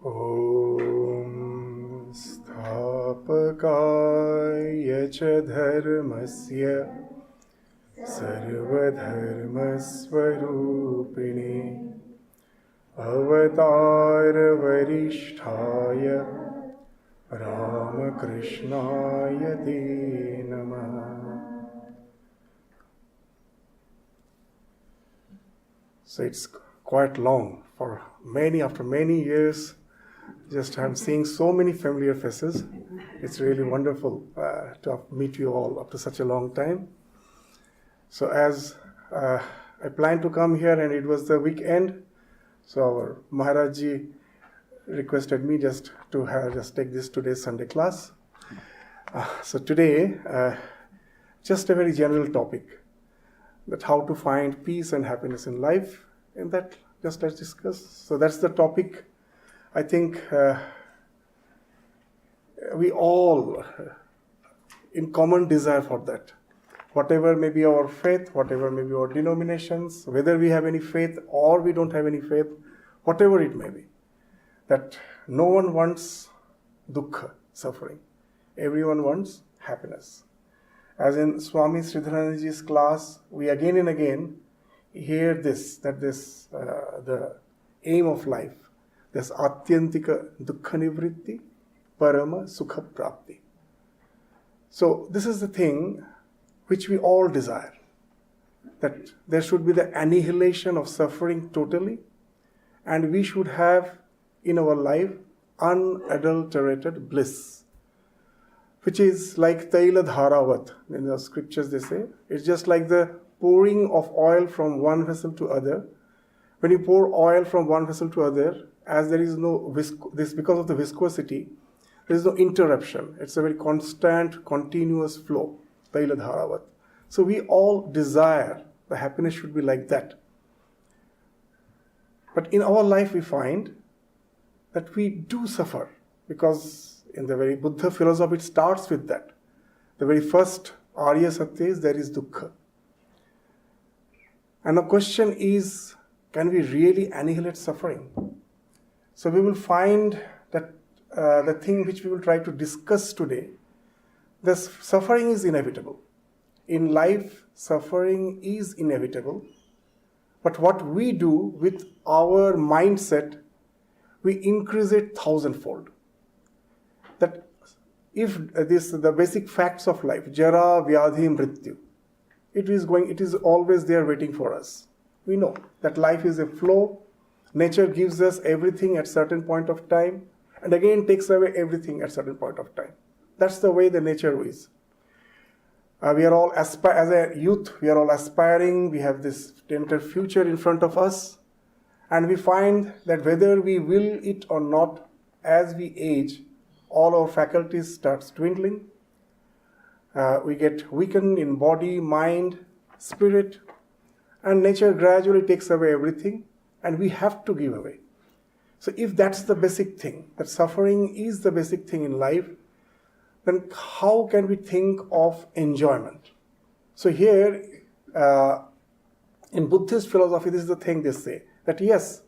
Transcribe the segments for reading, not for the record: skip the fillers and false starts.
Om Sthapakaya cha dharmasya sarvadharmasvarupine Avatar Varishtaya Ramakrishnaya Te Namah. So it's quite long. After many years, just I'm seeing so many familiar faces. It's really wonderful to meet you all after such a long time. So as I planned to come here and it was the weekend, so our Maharajji requested me just to take this today's Sunday class. So today, just a very general topic, that how to find peace and happiness in life. And that just let's discuss. So that's the topic. I think we all in common desire for that. Whatever may be our faith, whatever may be our denominations, whether we have any faith or we don't have any faith, whatever it may be, that no one wants dukkha, suffering. Everyone wants happiness. As in Swami Sunishthananda's class, we again and again hear this, that the aim of life, this atyantika dukkha nivritti, parama sukha prapti. So this is the thing which we all desire, that there should be the annihilation of suffering totally, and we should have in our life unadulterated bliss, which is like taila dharavat. In the scriptures they say, it's just like the pouring of oil from one vessel to other. When you pour oil from one vessel to other, as there is no because of the viscosity, there is no interruption. It's a very constant, continuous flow. Taila dharavat. So we all desire the happiness should be like that. But in our life we find that we do suffer, because in the very Buddha philosophy it starts with that. The very first Arya Satya is there is dukkha. And the question is, can we really annihilate suffering? So we will find that the thing which we will try to discuss today, this suffering is inevitable. In life, suffering is inevitable. But what we do with our mindset, we increase it thousandfold. That if the basic facts of life, jara, vyadhi, mrityu, it is always there waiting for us. We know that life is a flow. Nature gives us everything at certain point of time, and again takes away everything at certain point of time. That's the way the nature is. We are all as a youth, we are all aspiring. We have this tender future in front of us, and we find that whether we will it or not, as we age, all our faculties starts dwindling. We get weakened in body, mind, spirit, and nature gradually takes away everything, and we have to give away. So if that's the basic thing, that suffering is the basic thing in life, then how can we think of enjoyment? So here, in Buddhist philosophy, this is the thing they say, that yes,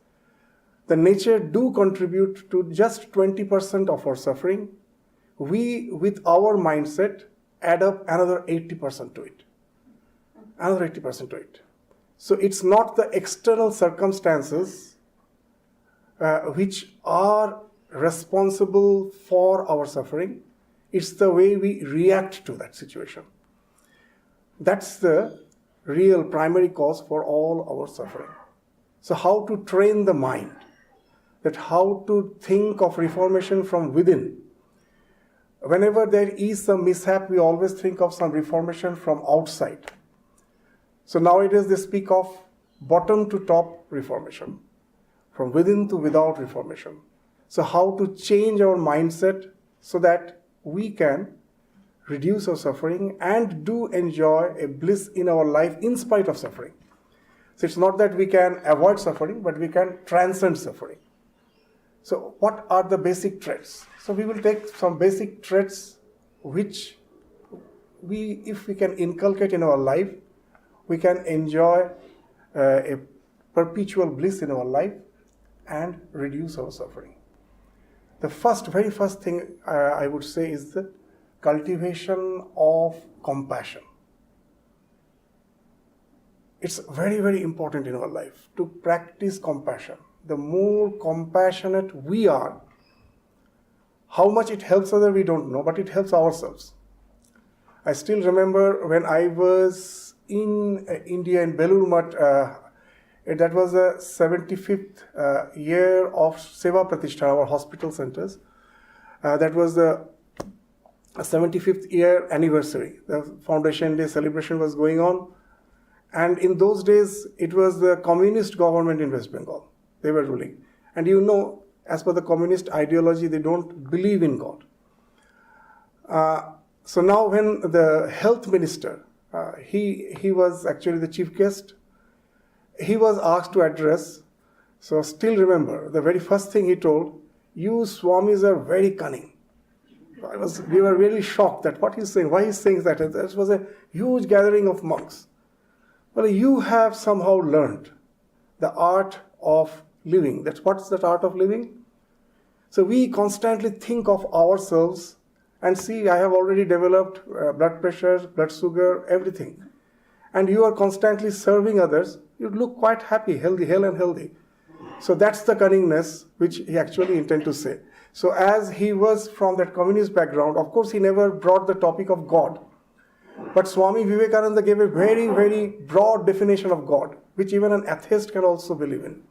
the nature do contribute to just 20% of our suffering. We, with our mindset, add up another 80% to it. Another 80% to it. So it's not the external circumstances which are responsible for our suffering. It's the way we react to that situation. That's the real primary cause for all our suffering. So how to train the mind, that how to think of reformation from within. Whenever there is some mishap, we always think of some reformation from outside. So nowadays they speak of bottom to top reformation, from within to without reformation. So how to change our mindset so that we can reduce our suffering and do enjoy a bliss in our life in spite of suffering. So it's not that we can avoid suffering, but we can transcend suffering. So what are the basic traits? So we will take some basic traits which if we can inculcate in our life, we can enjoy a perpetual bliss in our life and reduce our suffering. The very first thing I would say is the cultivation of compassion. It's very, very important in our life to practice compassion. The more compassionate we are, how much it helps others we don't know, but it helps ourselves. I still remember when I was in India, in Belur Math, that was the 75th year of Seva Pratishthan, our hospital centers. That was the 75th year anniversary. The Foundation Day celebration was going on. And in those days, it was the communist government in West Bengal. They were ruling. And you know, as per the communist ideology, they don't believe in God. So now when the health minister, he was actually the chief guest, he was asked to address. So still remember, the very first thing he told, you Swamis are very cunning. We were really shocked that what he's saying, why he's saying that. It was a huge gathering of monks. Well, you have somehow learned the art of living. What's that art of living? So we constantly think of ourselves and see, I have already developed blood pressure, blood sugar, everything. And you are constantly serving others. You look quite happy, healthy, hale and healthy. So that's the cunningness which he actually intended to say. So as he was from that communist background, of course he never brought the topic of God. But Swami Vivekananda gave a very, very broad definition of God, which even an atheist can also believe in.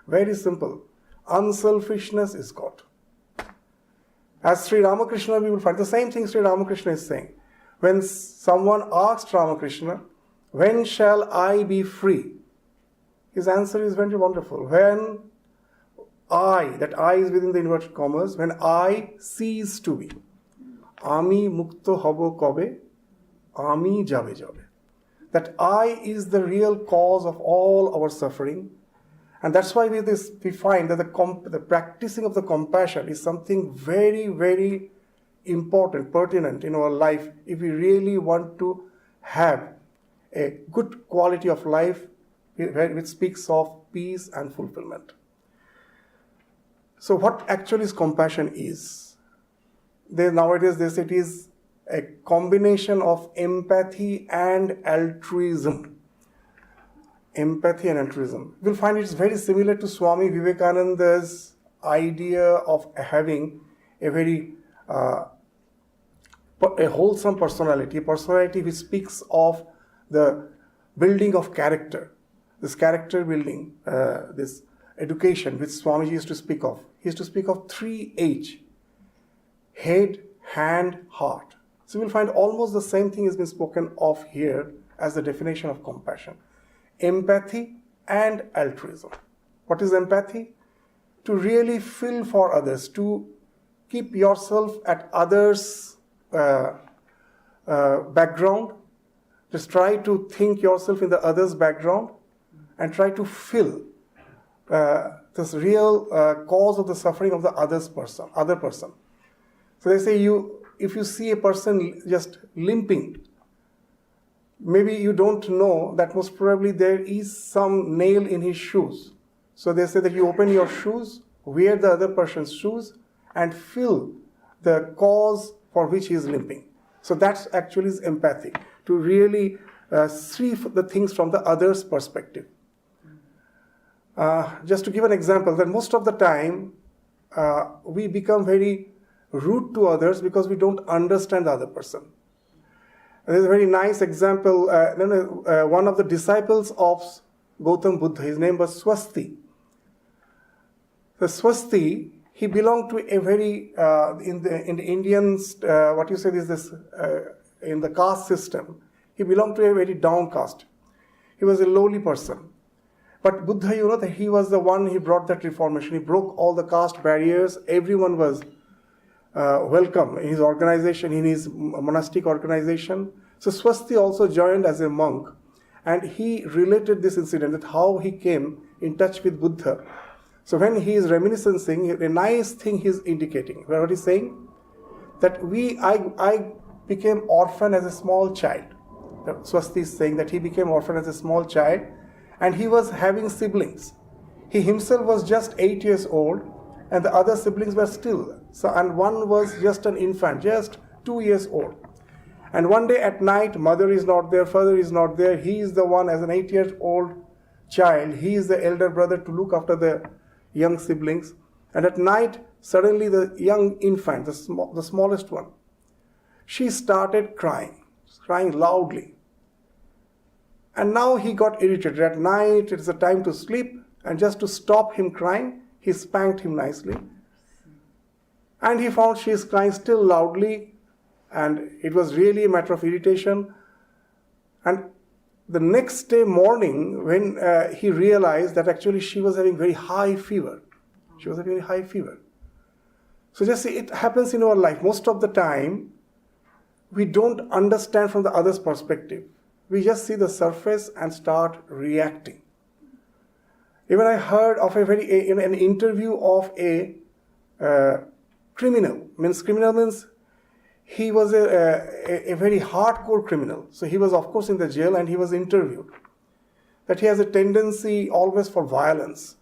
Very simple. Unselfishness is God. As Sri Ramakrishna, we will find the same thing Sri Ramakrishna is saying. When someone asked Ramakrishna, when shall I be free? His answer is very wonderful. When that I is within the inverted commas, when I cease to be. Ami mukto hobo kobe, ami jabe jabe. That I is the real cause of all our suffering. And that's why we find that the practicing of the compassion is something very, very important, pertinent in our life if we really want to have a good quality of life which speaks of peace and fulfillment. So what actually is compassion is? Nowadays they say it is a combination of empathy and altruism. Empathy and altruism. We'll find it's very similar to Swami Vivekananda's idea of having a very a wholesome personality, a personality which speaks of the building of character, this character building, this education which Swamiji used to speak of. He used to speak of 3H, head, hand, heart. So we'll find almost the same thing has been spoken of here as the definition of compassion. Empathy and altruism. What is empathy? To really feel for others, to keep yourself at others' background. Just try to think yourself in the other's background and try to feel this real cause of the suffering of the other person. So they say if you see a person just limping, maybe you don't know that most probably there is some nail in his shoes. So they say that you open your shoes, wear the other person's shoes, and feel the cause for which he is limping. So that's actually is empathy, to really see the things from the other's perspective. Just to give an example, that most of the time we become very rude to others because we don't understand the other person. There's a very nice example. One of the disciples of Gautam Buddha, his name was Swasti. The Swasti, he belonged to a very, in the Indians, what you said is this, in the caste system, he belonged to a very down caste. He was a lowly person. But Buddha, that he was the one, he brought that reformation. He broke all the caste barriers. Everyone was welcome in his organization, in his monastic organization. So Swasti also joined as a monk, and he related this incident, that how he came in touch with Buddha. So when he is reminiscing, a nice thing he's indicating. What he's saying? That I became orphan as a small child. Swasti is saying that he became orphan as a small child, and he was having siblings. He himself was just 8 years old, and the other siblings were still. So, and one was just an infant, just 2 years old. And one day at night, mother is not there, father is not there. He is the one, as an 8-year-old child, he is the elder brother to look after the young siblings. And at night, suddenly the young infant, the smallest one, she started crying loudly. And now he got irritated. At night, it's the time to sleep, and just to stop him crying, he spanked him nicely. And he found she is crying still loudly, and it was really a matter of irritation. And the next day morning, when he realized that actually she was having very high fever. She was having very high fever. So just see, it happens in our life. Most of the time, we don't understand from the other's perspective. We just see the surface and start reacting. Even I heard of in an interview of a criminal. Criminal means he was a very hardcore criminal. So he was, of course, in the jail, and he was interviewed. That he has a tendency always for violence.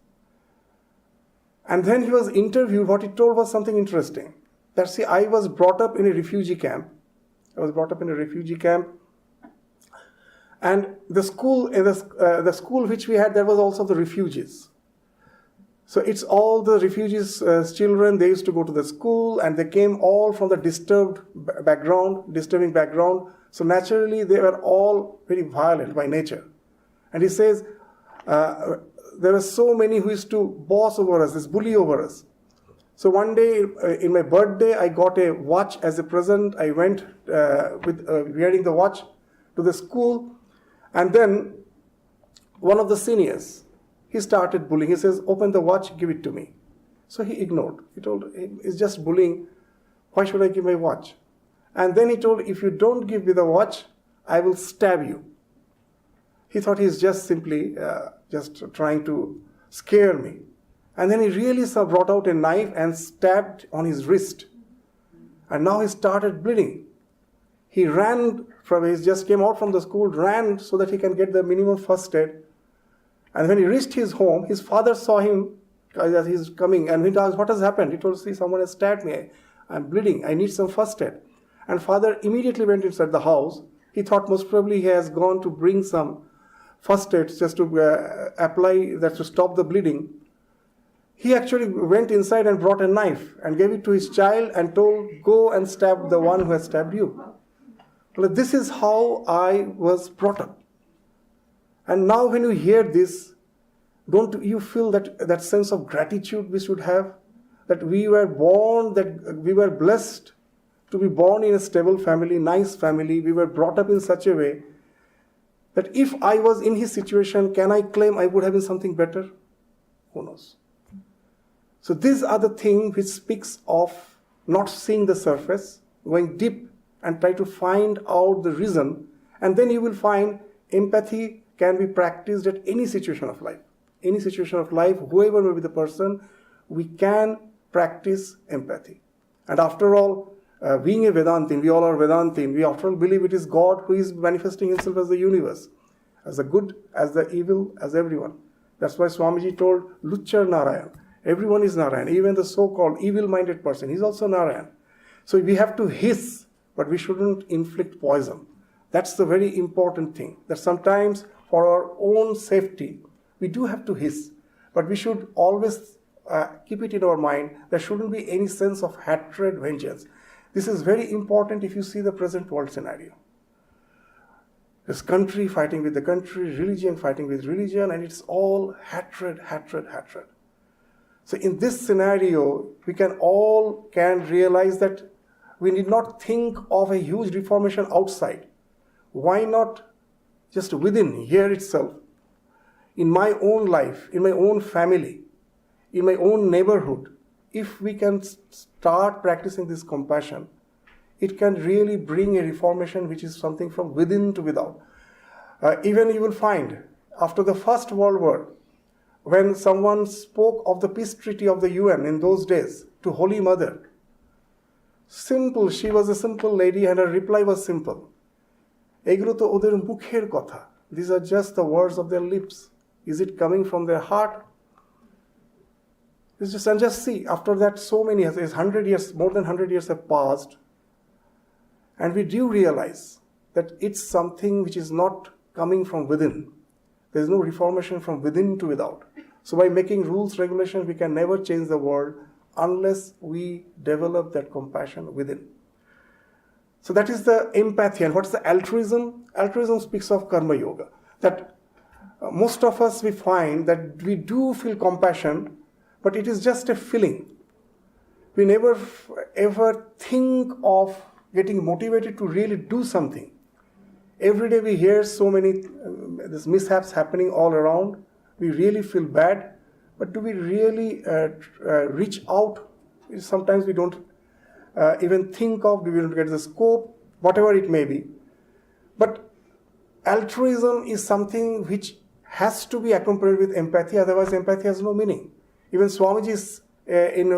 And then he was interviewed. What he told was something interesting. That, see, I was brought up in a refugee camp. And the school which we had, there was also the refugees. So it's all the refugees' children. They used to go to the school, and they came all from the disturbing background. So naturally, they were all very violent by nature. And he says, there were so many who used to boss over us, this bully over us. So one day, in my birthday, I got a watch as a present. I went with wearing the watch to the school. And then one of the seniors, he started bullying. He says, open the watch, give it to me. So he ignored. He told, it's just bullying. Why should I give my watch? And then he told, if you don't give me the watch, I will stab you. He thought he's just simply just trying to scare me. And then he really brought out a knife and stabbed on his wrist. And now he started bleeding. He ran he just came out from the school, ran so that he can get the minimum first aid. And when he reached his home, his father saw him as he's coming, and he asked, what has happened? He told, see, someone has stabbed me. I'm bleeding. I need some first aid. And father immediately went inside the house. He thought most probably he has gone to bring some first aid just to apply that to stop the bleeding. He actually went inside and brought a knife and gave it to his child and told, go and stab the one who has stabbed you. Well, this is how I was brought up. And now when you hear this, don't you feel that sense of gratitude we should have? That we were born, that we were blessed to be born in a stable family, nice family. We were brought up in such a way that if I was in his situation, can I claim I would have been something better? Who knows? So these are the things which speaks of not seeing the surface, going deep and try to find out the reason. And then you will find empathy can be practiced at any situation of life. Any situation of life, whoever may be the person, we can practice empathy. And after all, being a Vedantin, we all are Vedantin, we after all believe it is God who is manifesting himself as the universe, as the good, as the evil, as everyone. That's why Swamiji told Luchar Narayan. Everyone is Narayan, even the so-called evil-minded person, he's also Narayan. So we have to hiss, but we shouldn't inflict poison. That's the very important thing, that sometimes for our own safety, we do have to hiss, but we should always keep it in our mind. There shouldn't be any sense of hatred, vengeance. This is very important if you see the present world scenario. This country fighting with the country, religion fighting with religion, and it's all hatred, hatred, hatred. So in this scenario, we can realize that we need not think of a huge reformation outside. Why not just within, here itself, in my own life, in my own family, in my own neighborhood, if we can start practicing this compassion, it can really bring a reformation which is something from within to without. Even you will find, after the First World War, when someone spoke of the peace treaty of the UN in those days to Holy Mother, simple, she was a simple lady and her reply was simple. Egro to oder mukher kotha. These are just the words of their lips. Is it coming from their heart? And just see, after that so many years, 100 years, more than 100 years have passed, and we do realize that it's something which is not coming from within. There is no reformation from within to without. So by making rules, regulations, we can never change the world unless we develop that compassion within. So that is the empathy. And what is the altruism? Altruism speaks of karma yoga. That most of us, we find that we do feel compassion, but it is just a feeling. We never ever think of getting motivated to really do something. Every day we hear so many these mishaps happening all around. We really feel bad, but do we really reach out? Sometimes we don't even think of, we don't get the scope, whatever it may be. But altruism is something which has to be accompanied with empathy, otherwise empathy has no meaning. Even Swamiji, in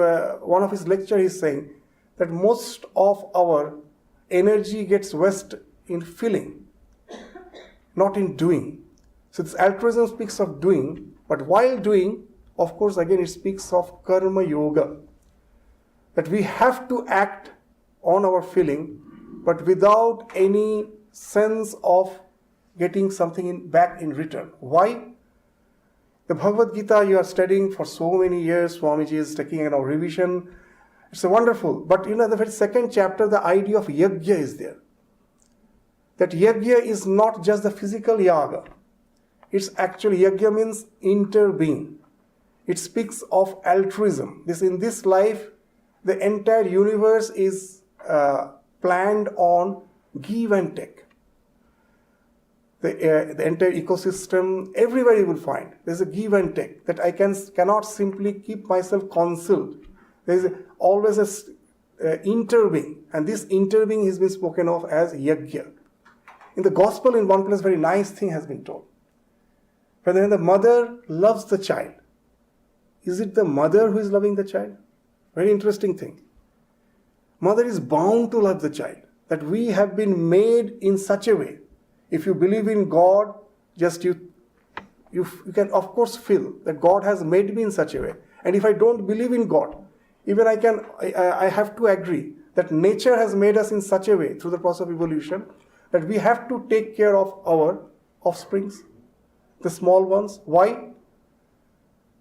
one of his lectures, is saying that most of our energy gets wasted in feeling, not in doing. So this altruism speaks of doing, but while doing, of course, again it speaks of karma yoga. That we have to act on our feeling, but without any sense of getting something back in return. Why? The Bhagavad Gita you are studying for so many years, Swamiji is taking a revision. It's wonderful. But the very second chapter, the idea of yajna is there. That yajna is not just the physical yaga. It's actually, yajna means interbeing. It speaks of altruism. In this life, the entire universe is planned on give and take. The entire ecosystem, everywhere you will find, there's a give and take. That I cannot simply keep myself concealed. There is always a interbeing. And this interbeing has been spoken of as yajna. In the gospel, in one place, very nice thing has been told. When the mother loves the child, is it the mother who is loving the child? Very interesting thing. Mother is bound to love the child. That we have been made in such a way. If you believe in God, just you can of course feel that God has made me in such a way. And if I don't believe in God, even I have to agree that nature has made us in such a way through the process of evolution that we have to take care of our offsprings, the small ones. Why?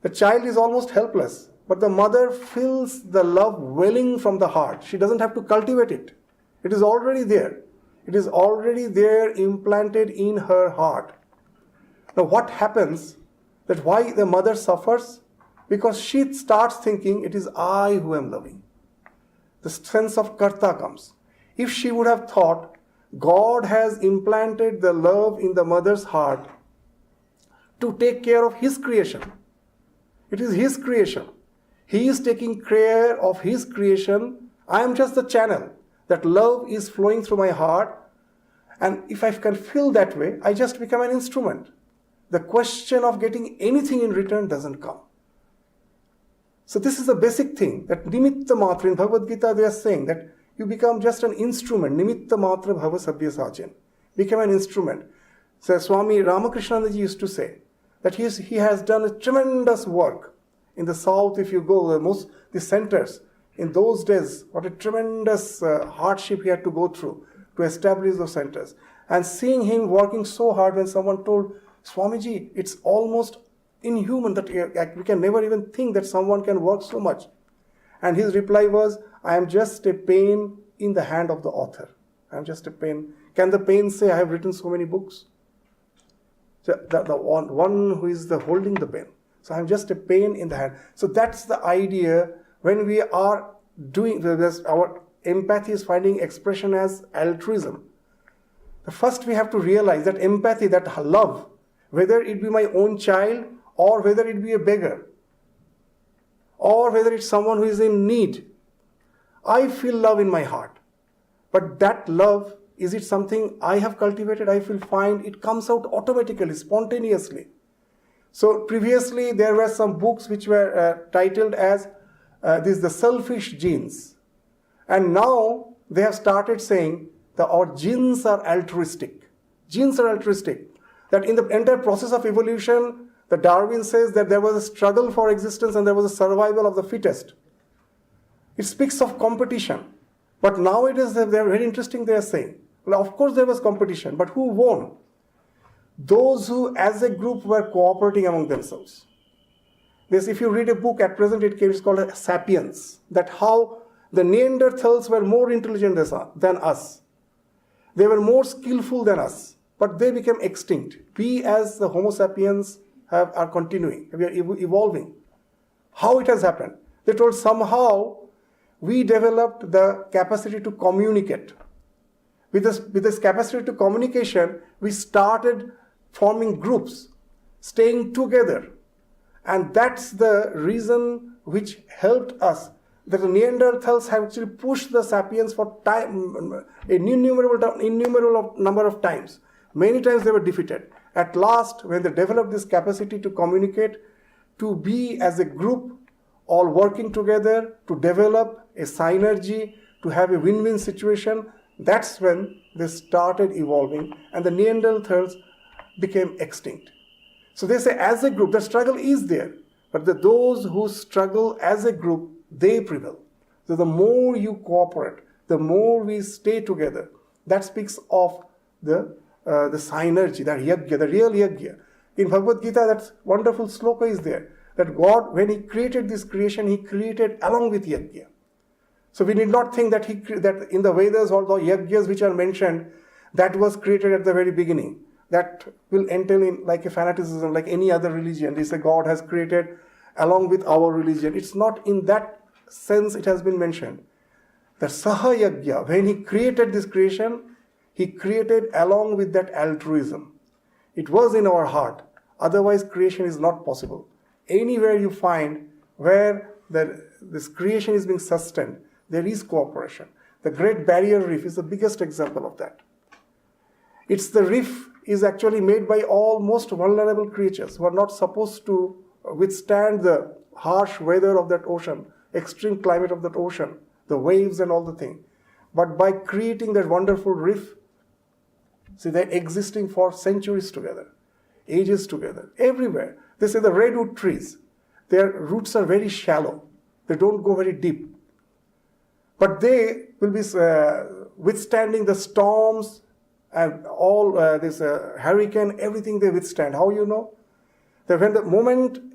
The child is almost helpless, but the mother feels the love welling from the heart. She doesn't have to cultivate it. It is already there. It is already there, implanted in her heart. Now what happens, that why the mother suffers? Because she starts thinking, it is I who am loving. The sense of karta comes. If she would have thought, God has implanted the love in the mother's heart to take care of His creation. It is His creation. He is taking care of His creation. I am just the channel. That love is flowing through my heart. And if I can feel that way, I just become an instrument. The question of getting anything in return doesn't come. So this is the basic thing, that nimitta matra. In Bhagavad Gita they are saying that you become just an instrument. Nimitta matra bhava sabhya sachen. Become an instrument. So Swami Ramakrishnananda ji used to say that he has done a tremendous work. In the south, if you go, the centers, in those days, what a tremendous hardship he had to go through to establish those centers. And seeing him working so hard, when someone told, Swamiji, it's almost inhuman that we can never even think that someone can work so much. And his reply was, I am just a pen in the hand of the author. I am just a pen. Can the pen say, I have written so many books? So the one who is holding the pen. So I am just a pen in the hand. So that's the idea when we are doing this, our empathy is finding expression as altruism. First we have to realize that empathy, that love, whether it be my own child or whether it be a beggar or whether it's someone who is in need, I feel love in my heart. But that love, is it something I have cultivated? I will find it comes out automatically, spontaneously. So previously there were some books which were titled as the selfish genes. And now they have started saying that our genes are altruistic. Genes are altruistic. That in the entire process of evolution, The Darwin says that there was a struggle for existence and there was a survival of the fittest. It speaks of competition. But nowadays they're very interesting, they are saying. Well, of course there was competition, but who won? Those who as a group were cooperating among themselves. This, if you read a book at present, it's called Sapiens, that how the Neanderthals were more intelligent than us. They were more skillful than us, but they became extinct. We as the Homo sapiens are continuing, we are evolving. How it has happened? They told somehow we developed the capacity to communicate. With this capacity to communication, we started forming groups, staying together. And that's the reason which helped us, that the Neanderthals have actually pushed the sapiens for time, an innumerable number of times. Many times they were defeated. At last, when they developed this capacity to communicate, to be as a group, all working together, to develop a synergy, to have a win-win situation, that's when they started evolving and the Neanderthals became extinct. So they say as a group, the struggle is there, but those who struggle as a group, they prevail. So the more you cooperate, the more we stay together. That speaks of the synergy, the yajna, the real yajna. In Bhagavad Gita, that wonderful sloka is there, that God, when He created this creation, He created along with yajna. So we need not think that that in the Vedas, all the yajnas which are mentioned, that was created at the very beginning. That will entail in like a fanaticism, like any other religion. They say God has created along with our religion. It's not in that sense it has been mentioned. The Saha Yajna, when He created this creation, He created along with that altruism. It was in our heart. Otherwise, creation is not possible. Anywhere you find where this creation is being sustained, there is cooperation. The Great Barrier Reef is the biggest example of that. It's the reef is actually made by all most vulnerable creatures who are not supposed to withstand the harsh weather of that ocean, extreme climate of that ocean, the waves and all the thing. But by creating that wonderful reef, see, they're existing for centuries together, ages together, everywhere. They say the redwood trees, their roots are very shallow. They don't go very deep. But they will be withstanding the storms and all this hurricane, everything they withstand. How you know? That when the moment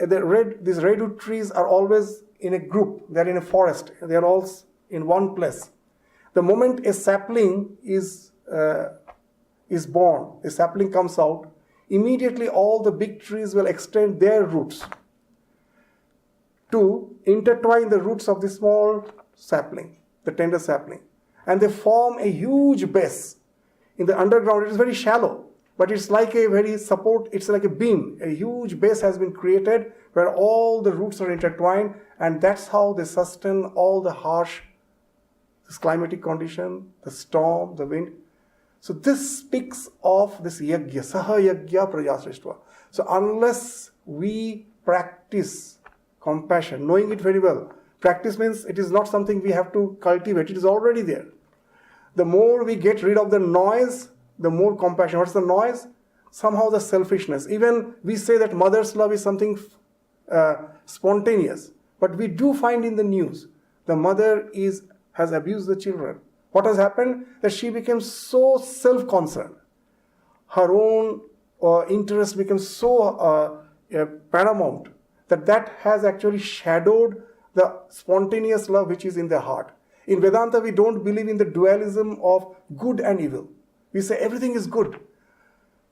these redwood trees are always in a group, they're in a forest, they're all in one place. The moment a sapling is born, a sapling comes out, immediately all the big trees will extend their roots to intertwine the roots of the small sapling, the tender sapling. And they form a huge base. In the underground, it is very shallow, but it's like a very it's like a beam. A huge base has been created where all the roots are intertwined, and that's how they sustain all the harsh climatic condition, the storm, the wind. So this speaks of this yajna, saha yajna prajasrishtva. So unless we practice compassion, knowing it very well, practice means it is not something we have to cultivate, it is already there. The more we get rid of the noise, the more compassion. What's the noise? Somehow the selfishness. Even we say that mother's love is something spontaneous. But we do find in the news, the mother has abused the children. What has happened? That she became so self-concerned. Her own interest became so paramount that has actually shadowed the spontaneous love which is in the heart. In Vedanta, we don't believe in the dualism of good and evil. We say everything is good.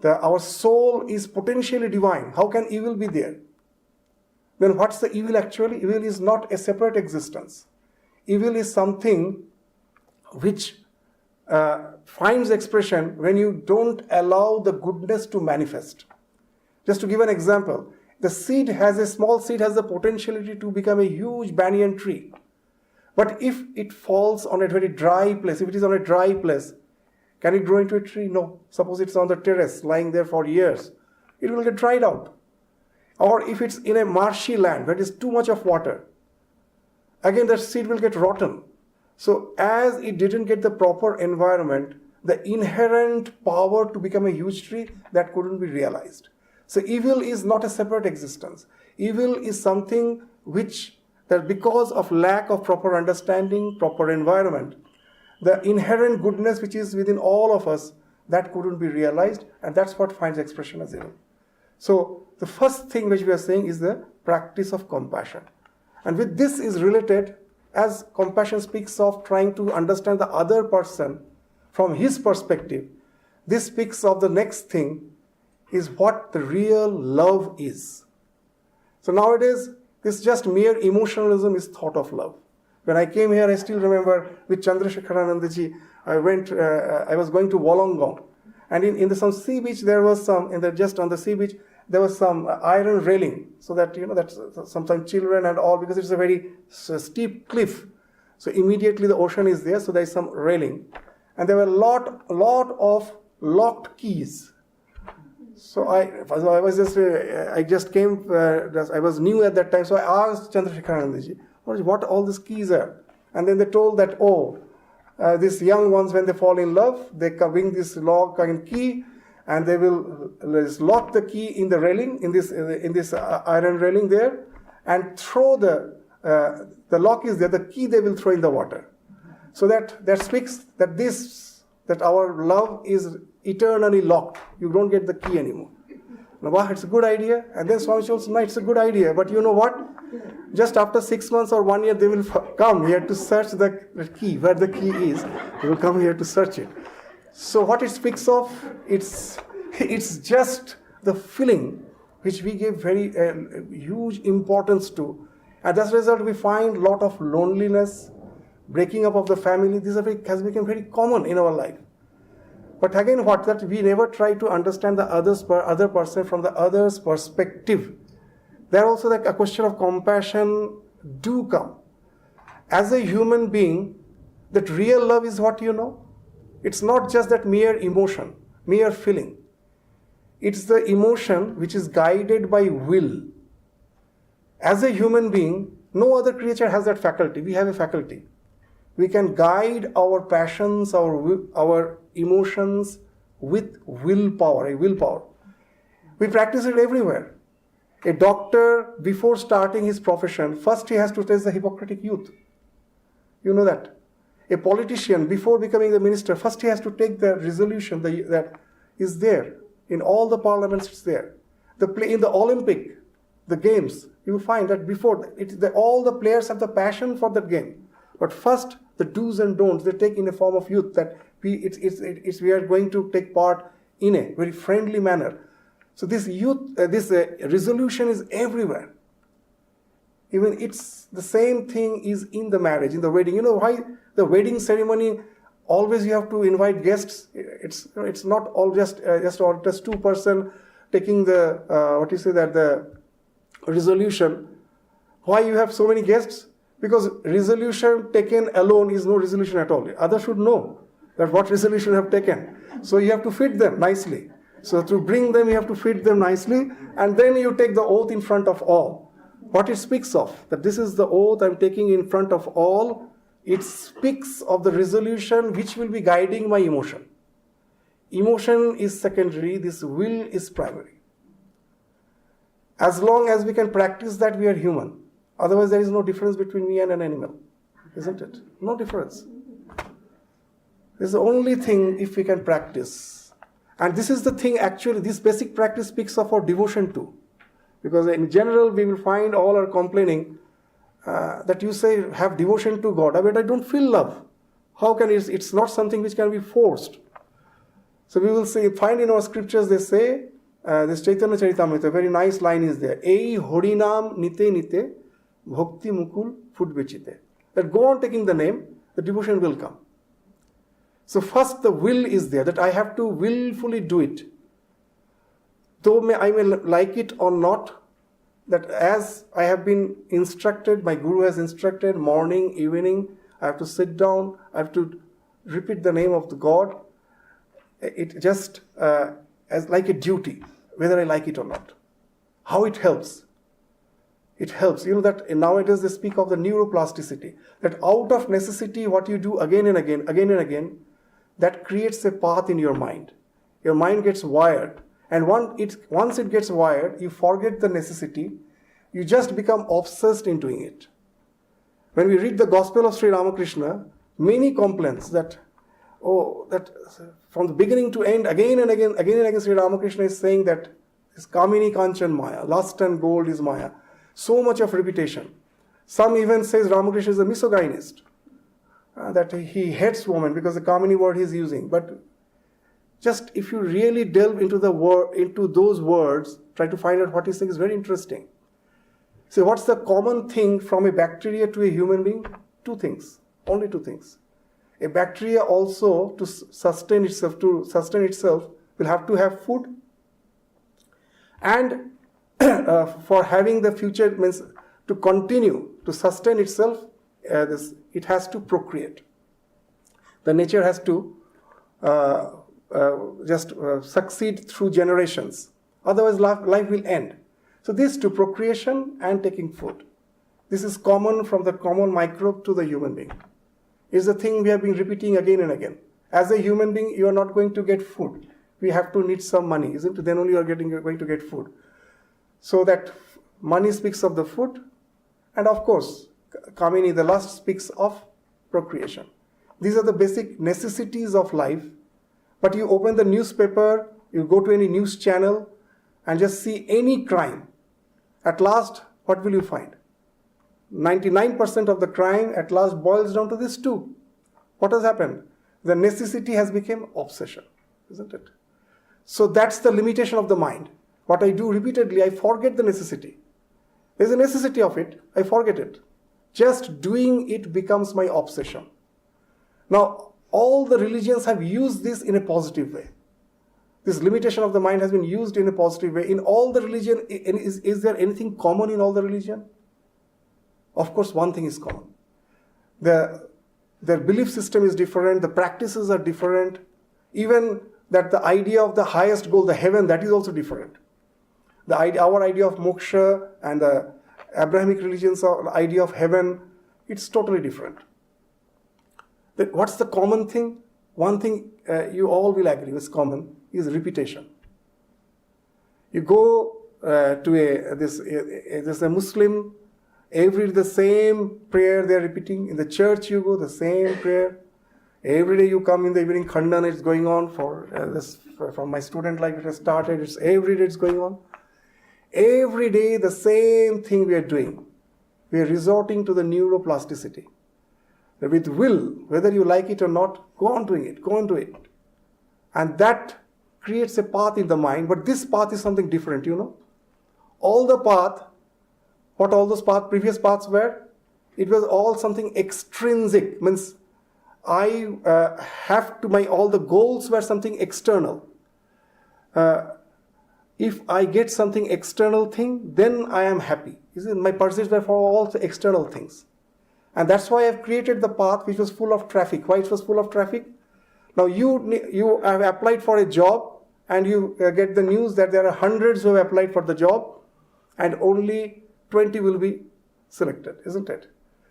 Our soul is potentially divine. How can evil be there? Then what's the evil actually? Evil is not a separate existence. Evil is something which finds expression when you don't allow the goodness to manifest. Just to give an example, a small seed has the potentiality to become a huge banyan tree. But if it falls on a very dry place, if it is on a dry place, can it grow into a tree? No. Suppose it's on the terrace, lying there for years, it will get dried out. Or if it's in a marshy land where there is too much of water, again the seed will get rotten. So as it didn't get the proper environment, the inherent power to become a huge tree, that couldn't be realized. So evil is not a separate existence. Evil is something which, that because of lack of proper understanding, proper environment, the inherent goodness which is within all of us, that couldn't be realized, and that's what finds expression as evil. So the first thing which we are saying is the practice of compassion. And with this is related, as compassion speaks of trying to understand the other person from his perspective, this speaks of the next thing, is what the real love is. So nowadays, this just mere emotionalism is thought of love. When I came here, I still remember with Chandrasekharanandaji, I was going to Wollongong, and in some sea beach there was just on the sea beach there was some iron railing, so that that sometimes children and all, because it's a very steep cliff, so immediately the ocean is there, so there is some railing, and there were a lot of locked keys. So I just came, I was new at that time, so I asked Chandrasekharanandaji, what all these keys are? And then they told that, these young ones, when they fall in love, they bring this lock and key, and they will lock the key in the railing, in this iron railing there, and throw the lock is there, the key they will throw in the water. So that speaks that our love is eternally locked. You don't get the key anymore. Now, wow, it's a good idea. And then Swami says, no, it's a good idea. But you know what? Just after 6 months or 1 year, they will come here to search the key, where the key is. They will come here to search it. So what it speaks of, it's just the feeling which we give very huge importance to. And as a result, we find a lot of loneliness, breaking up of the family. This has become very common in our life. But again, that we never try to understand the other person from the other's perspective. There also a question of compassion do come. As a human being, that real love is what you know. It's not just that mere emotion, mere feeling. It's the emotion which is guided by will. As a human being, no other creature has that faculty. We have a faculty. We can guide our passions, our emotions with willpower, a willpower. We practice it everywhere. A doctor, before starting his profession, first he has to test the Hippocratic Oath. You know that. A politician, before becoming the minister, first he has to take the resolution that is there. In all the parliaments, it's there. In the Olympic, the games, you will find that before, all the players have the passion for that game. But first, the do's and don'ts, they take in a form of youth that we are going to take part in a very friendly manner. So this resolution is everywhere. Even it's the same thing is in the marriage, in the wedding. You know why the wedding ceremony, always you have to invite guests. It's not all just two person taking the, the resolution. Why you have so many guests? Because resolution taken alone is no resolution at all. Others should know that what resolution you have taken. So you have to fit them nicely. So to bring them, you have to fit them nicely, and then you take the oath in front of all. What it speaks of, that this is the oath I'm taking in front of all, it speaks of the resolution which will be guiding my emotion. Emotion is secondary, this will is primary. As long as we can practice that, we are human. Otherwise, there is no difference between me and an animal, isn't it? No difference. This is the only thing if we can practice. And this is the thing actually, this basic practice speaks of our devotion too. Because in general, we will find all are complaining that you say, have devotion to God. But I don't feel love. How can it's not something which can be forced. So we will find in our scriptures, they say, this Chaitanya Charitamrita, a very nice line is there. Ei Horinam nite nite bhakti mukul fudbechite. That go on taking the name, the devotion will come. So first the will is there, that I have to willfully do it. Though I may like it or not, that as I have been instructed, my guru has instructed, morning, evening, I have to sit down, I have to repeat the name of the God. It just as like a duty, whether I like it or not. How it helps? It helps. You know that nowadays they speak of the neuroplasticity, that out of necessity, what you do again and again, that creates a path in your mind. Your mind gets wired. And once it gets wired, you forget the necessity. You just become obsessed in doing it. When we read the Gospel of Sri Ramakrishna, many complaints that from the beginning to end, again and again, Sri Ramakrishna is saying that this Kamini Kanchan Maya, lust and gold is Maya. So much of repetition. Some even says Ramakrishna is a misogynist, that he hates women because the Kamini word he is using. But just if you really delve into those words, try to find out what he's saying is very interesting. So what's the common thing from a bacteria to a human being? Two things, only two things. A bacteria also, to sustain itself, will have to have food. And for having the future, means to continue, to sustain itself, it has to procreate. The nature has to succeed through generations. Otherwise, life will end. So these two, procreation and taking food. This is common from the common microbe to the human being. Is the thing we have been repeating again and again. As a human being, you are not going to get food. We have to need some money, isn't it? Then only you are going to get food. So that money speaks of the food, and of course, Kamini, the lust, speaks of procreation. These are the basic necessities of life. But you open the newspaper, you go to any news channel, and just see any crime. At last, what will you find? 99% of the crime at last boils down to this too. What has happened? The necessity has become obsession, isn't it? So that's the limitation of the mind. What I do repeatedly, I forget the necessity. There's a necessity of it, I forget it. Just doing it becomes my obsession. Now, all the religions have used this in a positive way. This limitation of the mind has been used in a positive way. In all the religion, is there anything common in all the religion? Of course, one thing is common. Their belief system is different, the practices are different. Even that the idea of the highest goal, the heaven, that is also different. Our idea of moksha and the Abrahamic religions' idea of heaven, it's totally different. What's the common thing? One thing you all will agree is common is repetition. You go there's a Muslim, the same prayer they are repeating. In the church you go, the same prayer. Every day you come in the evening, Khandan, it's going on from my student life it has started, every day it's going on. Every day the same thing we are doing. We are resorting to the neuroplasticity. With will, whether you like it or not, go on doing it, go on do it. And that creates a path in the mind, but this path is something different, All the path, what all those previous paths were, it was all something extrinsic, means I have to, all the goals were something external. If I get something external thing, then I am happy. My pursuits were for all the external things. And that's why I've created the path which was full of traffic. Why it was full of traffic? Now you have applied for a job and you get the news that there are hundreds who have applied for the job and only 20 will be selected, isn't it?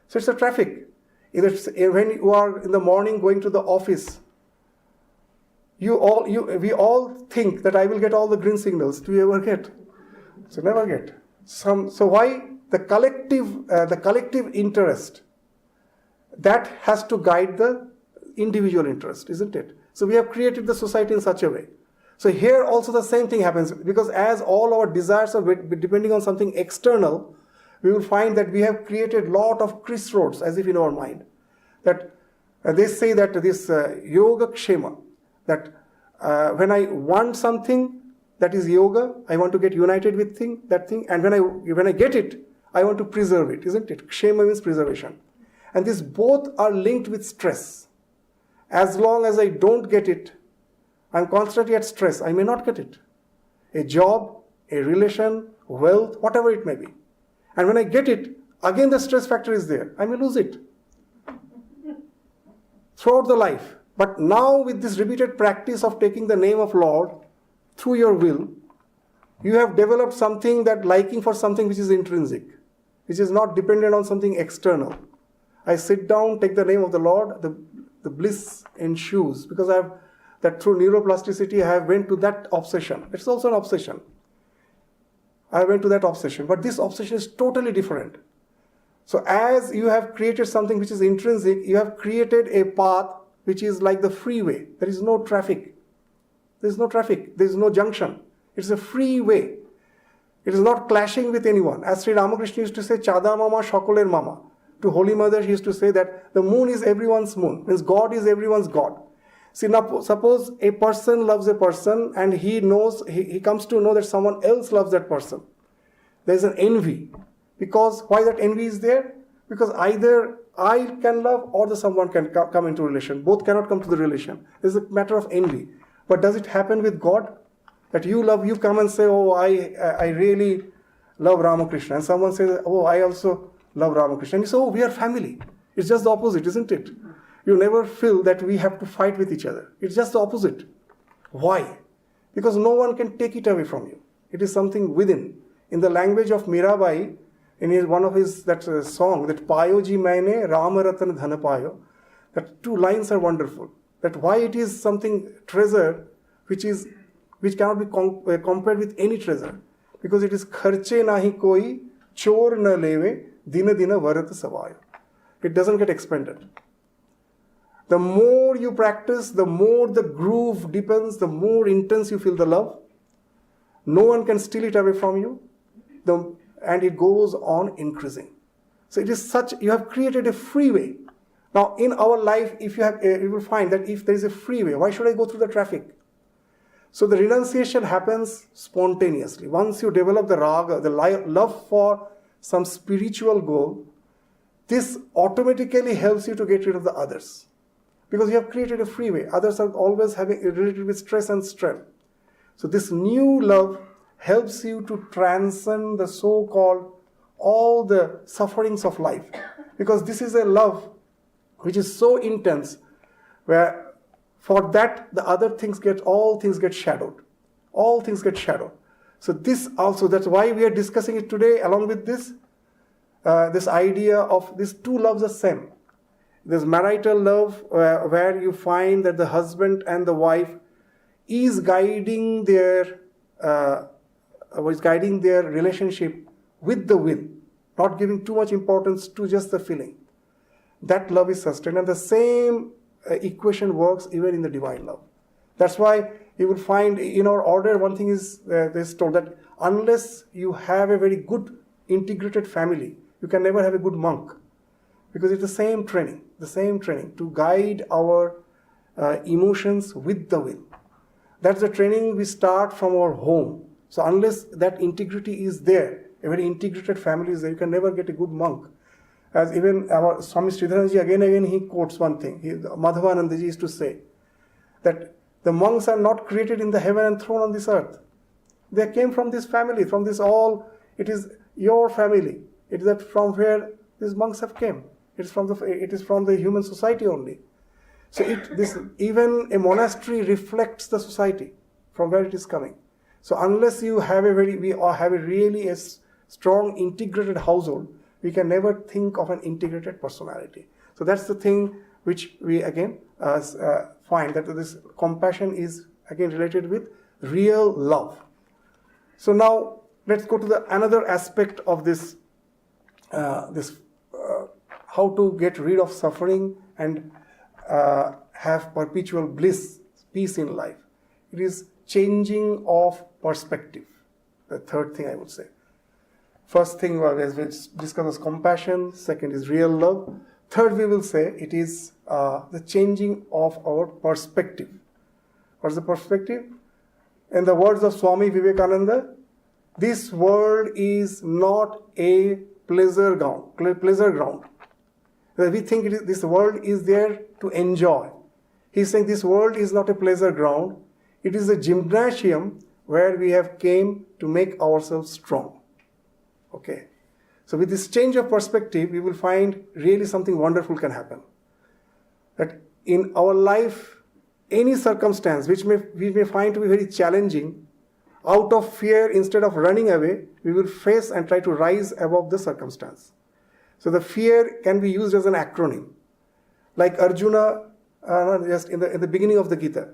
So it's a traffic. When you are in the morning going to the office, we all think that I will get all the green signals. Do you ever get? So never get. So why? The collective interest, that has to guide the individual interest, isn't it? So we have created the society in such a way. So here also the same thing happens, because as all our desires are depending on something external, we will find that we have created lot of crossroads as if in our mind. That they say that this yoga kshema, that when I want something, that is yoga, I want to get united with that thing, and when I get it, I want to preserve it, isn't it? Kshema means preservation. And these both are linked with stress. As long as I don't get it, I'm constantly at stress. I may not get it. A job, a relation, wealth, whatever it may be. And when I get it, again the stress factor is there. I may lose it throughout the life. But now with this repeated practice of taking the name of Lord through your will, you have developed something, that liking for something which is intrinsic, which is not dependent on something external. I sit down, take the name of the Lord, the bliss ensues, because that through neuroplasticity I have went to that obsession. It's also an obsession. I went to that obsession. But this obsession is totally different. So as you have created something which is intrinsic, you have created a path which is like the freeway. There is no traffic. There is no traffic. There is no junction. It's a free way. It is not clashing with anyone. As Sri Ramakrishna used to say, Chada Mama, Shokoler Mama. To Holy Mother, he used to say that the moon is everyone's moon. Means God is everyone's God. See, now suppose a person loves a person and he knows, he comes to know that someone else loves that person. There is an envy. Because why that envy is there? Because either I can love or the someone can come into relation. Both cannot come to the relation. It's a matter of envy. But does it happen with God? That you love, you come and say, oh, I really love Ramakrishna. And someone says, oh, I also love Ramakrishna. And you say, oh, we are family. It's just the opposite, isn't it? You never feel that we have to fight with each other. It's just the opposite. Why? Because no one can take it away from you. It is something within. In the language of Mirabai, in one of his song, that Payo ji maine Rama Ratan Dhana Payo, that two lines are wonderful. That why it is something treasure which cannot be compared with any treasure. Because it is kharche nahi koi, chor na leve, dina dina varat savayo. It doesn't get expended. The more you practice, the more the groove deepens, the more intense you feel the love. No one can steal it away from you. And it goes on increasing. So it is such, you have created a freeway. Now in our life, you will find that if there is a freeway, why should I go through the traffic? So the renunciation happens spontaneously. Once you develop the raga, the love for some spiritual goal, this automatically helps you to get rid of the others. Because you have created a freeway. Others are always related with stress and strain. So this new love helps you to transcend the so-called all the sufferings of life. Because this is a love which is so intense, where for that the other things all things get shadowed. All things get shadowed. So this also, that's why we are discussing it today along with this idea of these two loves the same. There's marital love where you find that the husband and the wife is guiding their relationship with the will, not giving too much importance to just the feeling. That love is sustained, and the same equation works even in the divine love. That's why you will find in our order one thing is this told that unless you have a very good integrated family, you can never have a good monk, because it's the same training to guide our emotions with the will. That's the training we start from our home. So unless that integrity is there, a very integrated family is there, you can never get a good monk. As even our Swami Sunishthananda again he quotes one thing. Madhavanandaji used to say that the monks are not created in the heaven and thrown on this earth. They came from this family, from this all. It is your family. It is that from where these monks have came. It is from the human society only. So even a monastery reflects the society from where it is coming. So unless you have a strong integrated household, we can never think of an integrated personality. So that's the thing which we again find, that this compassion is again related with real love. So now let's go to another aspect of this how to get rid of suffering and have perpetual bliss, peace in life. It is changing of perspective. The third thing I would say. First thing as we discussed was compassion. Second is real love. Third, we will say it is the changing of our perspective. What's the perspective? In the words of Swami Vivekananda, this world is not a pleasure ground. We think this world is there to enjoy. He's saying this world is not a pleasure ground. It is a gymnasium where we have came to make ourselves strong. Okay. So with this change of perspective, we will find really something wonderful can happen. That in our life, any circumstance which we may find to be very challenging, out of fear, instead of running away, we will face and try to rise above the circumstance. So the fear can be used as an acronym. Like Arjuna, just in the beginning of the Gita,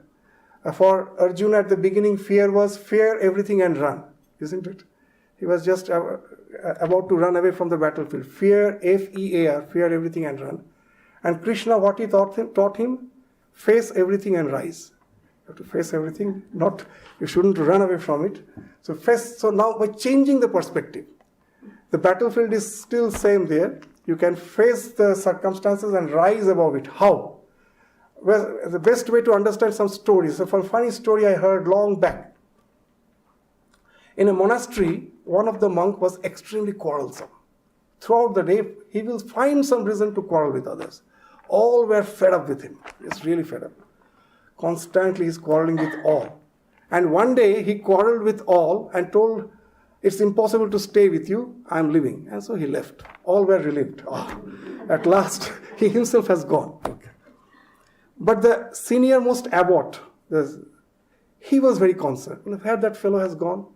For Arjuna at the beginning, fear was fear everything and run, isn't it? He was just about to run away from the battlefield. Fear, F-E-A-R, fear everything and run. And Krishna, what he taught him? Face everything and rise. You have to face everything, you shouldn't run away from it. So now by changing the perspective, the battlefield is still same there. You can face the circumstances and rise above it. How? Well, the best way to understand some stories. So, for a funny story I heard long back. In a monastery, one of the monks was extremely quarrelsome. Throughout the day, he will find some reason to quarrel with others. All were fed up with him. He's really fed up. Constantly he's quarreling with all. And one day he quarreled with all and told, it's impossible to stay with you, I'm leaving. And so he left. All were relieved. At last, he himself has gone. Okay. But the senior most abbot, he was very concerned. Where that fellow has gone?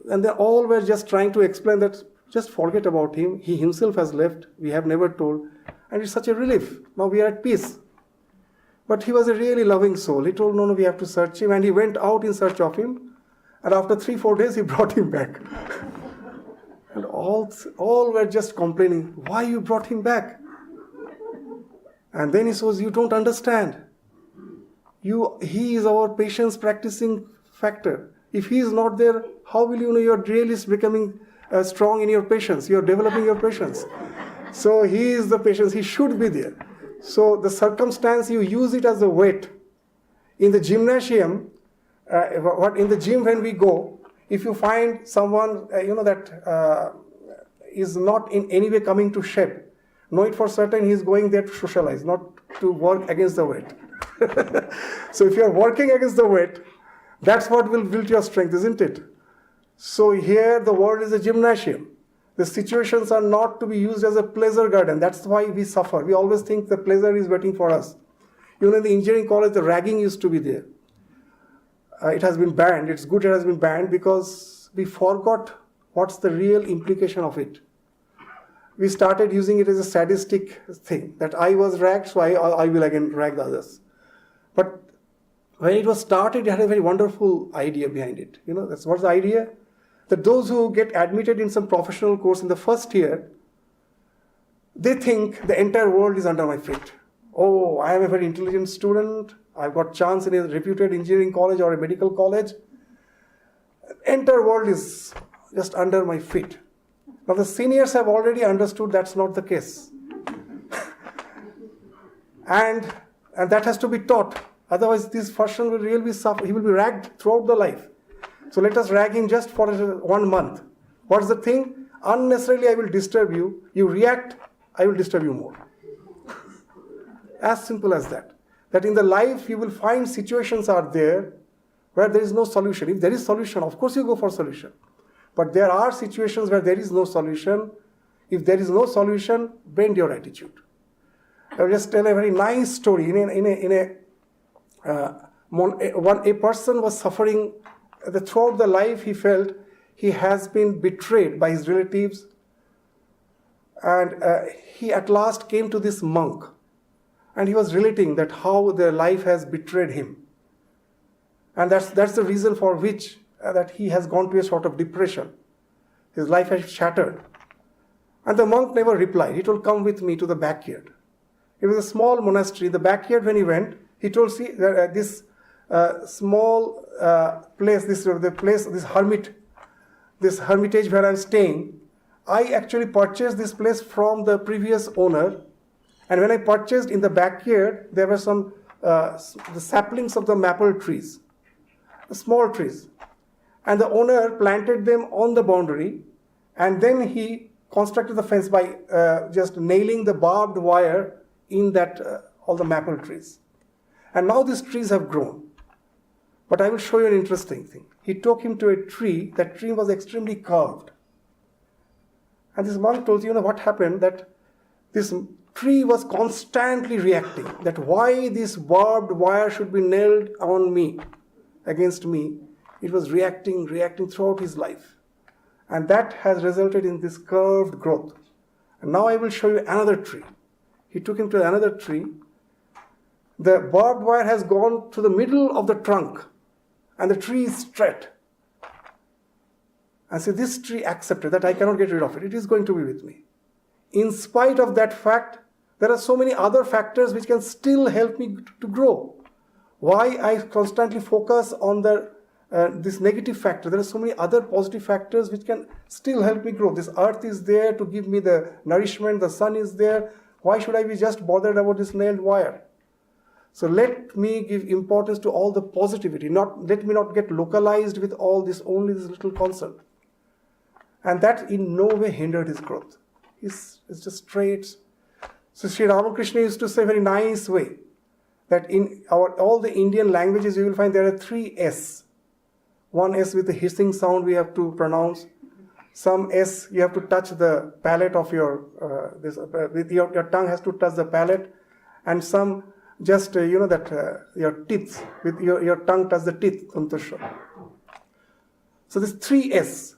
And they all were just trying to explain that, just forget about him. He himself has left. We have never told. And it's such a relief. Now we are at peace. But he was a really loving soul. He told, no, we have to search him. And he went out in search of him. And after 3-4 days, he brought him back. And all were just complaining, why you brought him back? And then he says, you don't understand. He is our patience practicing factor. If he is not there, how will you know you're really becoming strong in your patience? You're developing your patience. So he is the patience. He should be there. So the circumstance, you use it as a weight. In the gymnasium, in the gym when we go, if you find someone that is not in any way coming to shape, know it for certain he is going there to socialize, not to work against the weight. So if you are working against the weight, that's what will build your strength, isn't it? So here the world is a gymnasium. The situations are not to be used as a pleasure garden. That's why we suffer. We always think the pleasure is waiting for us. Even in the engineering college, the ragging used to be there. It has been banned. It's good it has been banned because we forgot what's the real implication of it. We started using it as a sadistic thing, that I was ragged, so I will again rag the others. But when it was started, it had a very wonderful idea behind it. What's the idea? That those who get admitted in some professional course in the first year, they think the entire world is under my feet. Oh, I am a very intelligent student. I've got chance in a reputed engineering college or a medical college. The entire world is just under my feet. Now the seniors have already understood that's not the case. and that has to be taught. Otherwise this person will really suffer. He will be ragged throughout the life. So let us rag him just for 1 month. What's the thing? Unnecessarily I will disturb you. You react, I will disturb you more. As simple as that. That in the life you will find situations are there where there is no solution. If there is solution, of course you go for solution. But there are situations where there is no solution. If there is no solution, bend your attitude. I will just tell a very nice story. A person was suffering. Throughout the life he felt he has been betrayed by his relatives. And he at last came to this monk. And he was relating that how their life has betrayed him. And that's the reason for which that he has gone to a sort of depression. His life has shattered. And the monk never replied. He told, come with me to the backyard. It was a small monastery. The backyard when he went, he told, see, this small place, this hermitage where I'm staying, I actually purchased this place from the previous owner. And when I purchased in the backyard, there were some the saplings of the maple trees, small trees. And the owner planted them on the boundary, and then he constructed the fence by just nailing the barbed wire in that all the maple trees. And now these trees have grown. But I will show you an interesting thing. He took him to a tree. That tree was extremely curved. And this monk told you, what happened, that this tree was constantly reacting, that why this barbed wire should be nailed on me, against me. It was reacting throughout his life. And that has resulted in this curved growth. And now I will show you another tree. He took him to another tree. the barbed wire has gone to the middle of the trunk and the tree is straight. And say, this tree accepted that I cannot get rid of it. It is going to be with me. In spite of that fact, there are so many other factors which can still help me to grow. Why I constantly focus on this negative factor? There are so many other positive factors which can still help me grow. This earth is there to give me the nourishment. The sun is there. Why should I be just bothered about this nailed wire? So let me give importance to all the positivity. Let me not get localized with all this, only this little concern. And that in no way hindered his growth. It's just straight. So Sri Ramakrishna used to say a very nice way that in all the Indian languages you will find there are 3 S. One S with the hissing sound we have to pronounce. Some S you have to touch the palate of your your tongue has to touch the palate, and some just your teeth with your tongue touch the teeth. So this 3 S.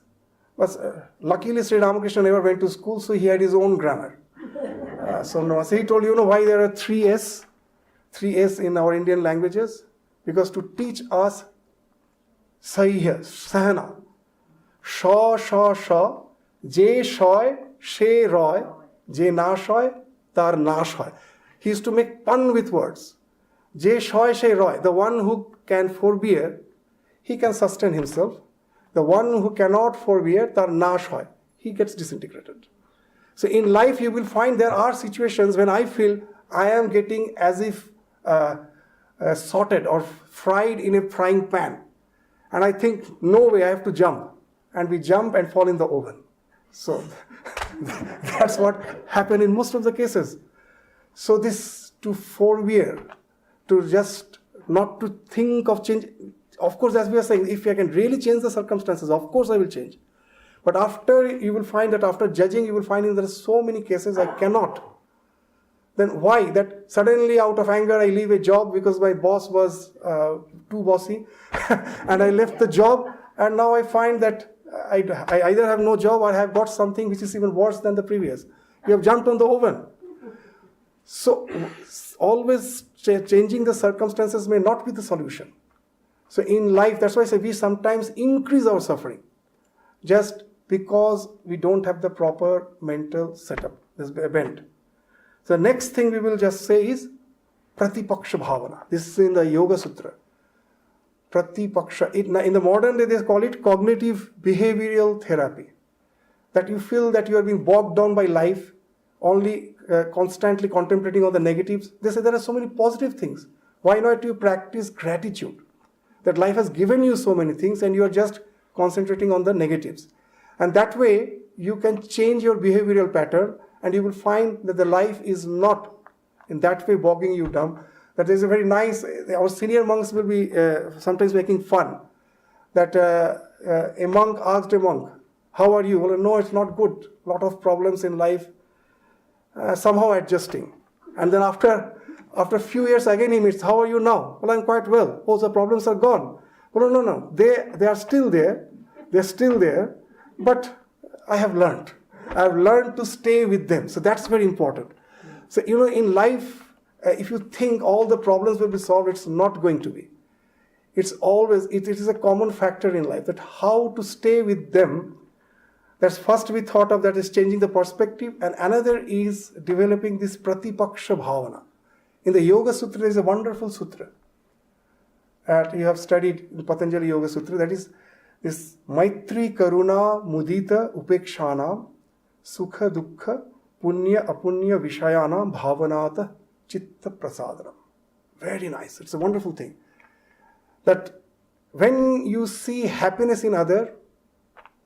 But luckily Sri Ramakrishna never went to school, so he had his own grammar. So he told why there are 3 S in our Indian languages? Because to teach us Sahya, Sahana, Sha, Sha, Sha, Je, Shoy, She, Roy, Je, Na, Shoy, Tar, Na, Shoy. He used to make pun with words. Je, Shoy, She, Roy. The one who can forbear, he can sustain himself. The one who cannot forbear, Tar, Na, Shoy, he gets disintegrated. So in life you will find there are situations when I feel I am getting as if sorted or fried in a frying pan. And I think, no way, I have to jump. And we jump and fall in the oven. So that's what happened in most of the cases. So this to forbear, to just not to think of change. Of course, as we are saying, if I can really change the circumstances, of course I will change. But after, you will find that after judging, you will find there are so many cases I cannot. Then why? That suddenly out of anger I leave a job because my boss was too bossy and I left the job, and now I find that I either have no job or I have got something which is even worse than the previous. You have jumped on the oven. So always changing the circumstances may not be the solution. So in life, that's why I say we sometimes increase our suffering just because we don't have the proper mental setup, this bent. So the next thing we will just say is Pratipaksha Bhavana. This is in the Yoga Sutra. Pratipaksha. In the modern day, they call it cognitive behavioral therapy. That you feel that you are being bogged down by life, only constantly contemplating on the negatives. They say there are so many positive things. Why not you practice gratitude? That life has given you so many things and you are just concentrating on the negatives. And that way, you can change your behavioral pattern and you will find that the life is not in that way bogging you down. That is a very nice, our senior monks will be sometimes making fun. That a monk asked a monk, how are you? Well, no, it's not good. A lot of problems in life. Somehow adjusting. And then after a few years again he meets, how are you now? Well, I'm quite well. Oh, the problems are gone. Well, no. They are still there. They're still there. But I have learned. I've learned to stay with them. So that's very important. So, in life, if you think all the problems will be solved, it's not going to be. It is a common factor in life, that how to stay with them. That's first we thought of, that is changing the perspective. And another is developing this Pratipaksha Bhavana. In the Yoga Sutra, there is a wonderful sutra that you have studied in Patanjali Yoga Sutra. That is this Maitri Karuna Mudita Upekshanam Sukha Dukkha Punya Apunya Vishayanam Bhavanata Chitta Prasadanam. Very nice. It's a wonderful thing. That when you see happiness in other,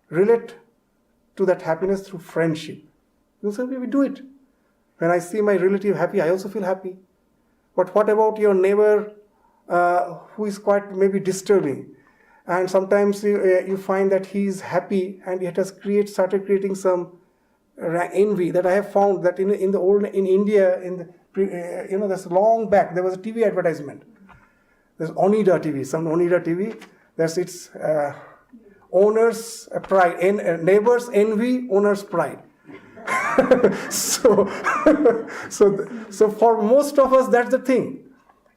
relate to that happiness through friendship. You'll say, we do it. When I see my relative happy, I also feel happy. But what about your neighbor who is quite maybe disturbing? And sometimes you find that he is happy and it has started creating some envy. That I have found that in India, that's long back, there was a TV advertisement. There's Onida TV, some Onida TV. That's its owner's pride, neighbor's envy, owner's pride. So for most of us, that's the thing.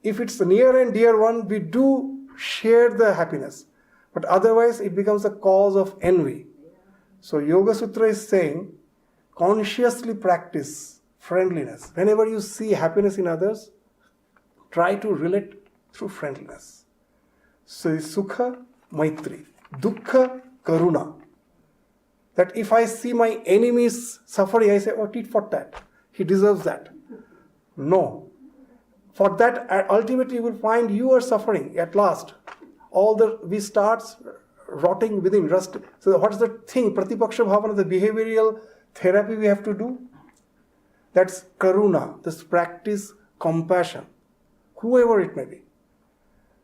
If it's a near and dear one, we do share the happiness. But otherwise, it becomes a cause of envy. So Yoga Sutra is saying, consciously practice friendliness. Whenever you see happiness in others, try to relate through friendliness. So Sukha, Maitri. Dukkha, Karuna. That if I see my enemies suffering, I say, oh, tit for tat. He deserves that. No. For that, ultimately you will find you are suffering at last. We start rotting within, rust. So what's the thing? Pratipaksha Bhavana, the behavioral therapy we have to do. That's Karuna, this practice compassion, whoever it may be.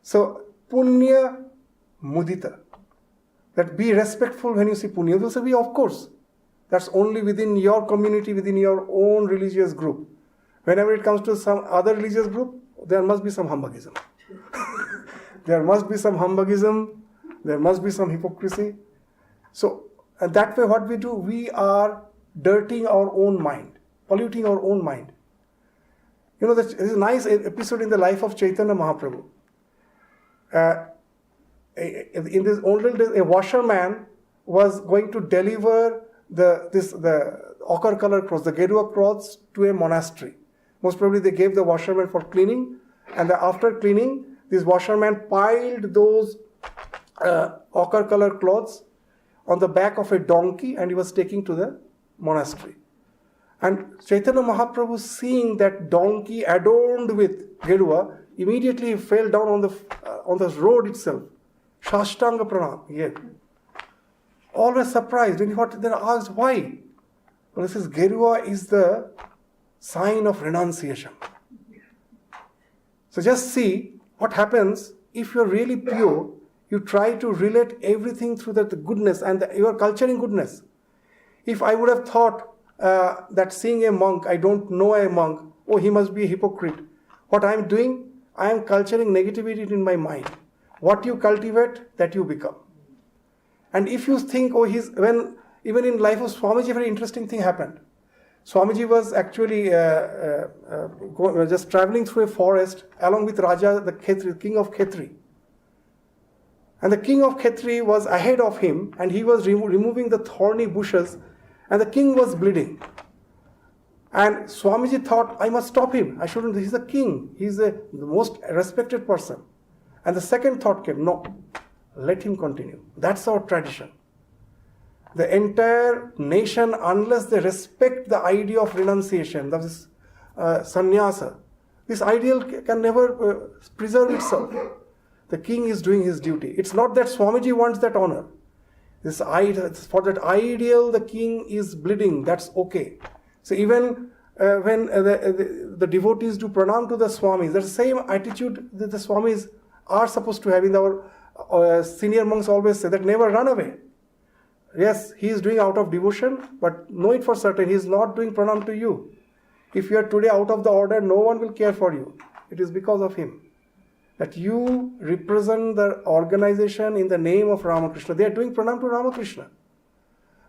So Punya Mudita, that be respectful when you see Punya. You will say, of course, that's only within your community, within your own religious group. Whenever it comes to some other religious group, there must be some humbugism. There must be some humbugism, there must be some hypocrisy. So, and that way what we do, we are dirtying our own mind, polluting our own mind. You know, there's a nice episode in the life of Chaitanya Mahaprabhu. In this olden days, a washerman was going to deliver the ochre color cloths, the Gedua cloths, to a monastery. Most probably they gave the washerman for cleaning, and after cleaning, this washerman piled those ochre color cloths on the back of a donkey, and he was taking to the monastery. And Chaitanya Mahaprabhu, seeing that donkey adorned with Gedua, immediately fell down on the road itself. Shashtanga Pranam. Yeah. Always surprised. And then asked why. Well, this is Gedua is the sign of renunciation. So just see what happens if you're really pure. You try to relate everything through the goodness, and you are culturing goodness. If I would have thought that seeing a monk, I don't know a monk, oh, he must be a hypocrite. What I am doing, I am culturing negativity in my mind. What you cultivate, that you become. And if you think, oh, even in life of Swamiji, a very interesting thing happened. Swamiji was actually just traveling through a forest along with Raja, the Khetri, king of Khetri. And the king of Khetri was ahead of him, and he was removing the thorny bushes, and the king was bleeding. And Swamiji thought, I must stop him. I shouldn't. He's a king. He's the most respected person. And the second thought came, no, let him continue. That's our tradition. The entire nation, unless they respect the idea of renunciation, that is sannyasa, this ideal can never preserve itself. The king is doing his duty. It's not that Swamiji wants that honor. For that ideal, the king is bleeding. That's okay. So even when the devotees do pranam to the Swamis, that's the same attitude that the Swamis are supposed to have. In our senior monks always say that never run away. Yes, he is doing out of devotion, but know it for certain, he is not doing pranam to you. If you are today out of the order, no one will care for you. It is because of him. That you represent the organization in the name of Ramakrishna. They are doing pranam to Ramakrishna.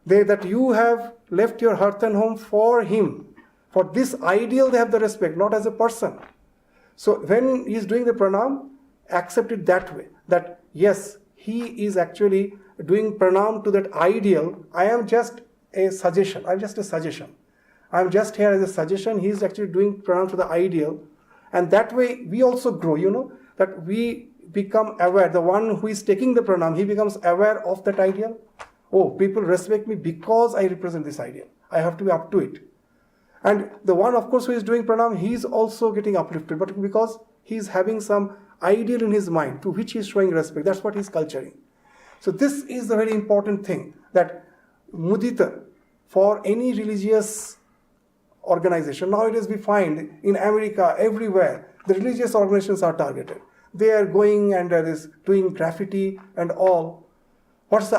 That you have left your hearth and home for him. For this ideal they have the respect, not as a person. So when he is doing the pranam, accept it that way. That yes, he is actually doing pranam to that ideal. I am just a suggestion. I am just a suggestion. I am just here as a suggestion. He is actually doing pranam to the ideal. And that way we also grow, that we become aware. The one who is taking the pranam, he becomes aware of that ideal. Oh, people respect me because I represent this ideal. I have to be up to it. And the one, of course, who is doing pranam, he is also getting uplifted. But because he is having some ideal in his mind to which he is showing respect, that's what he is culturing. So this is the very important thing, that mudita, for any religious organization, nowadays we find in America, everywhere, the religious organizations are targeted. They are going and doing graffiti and all. Does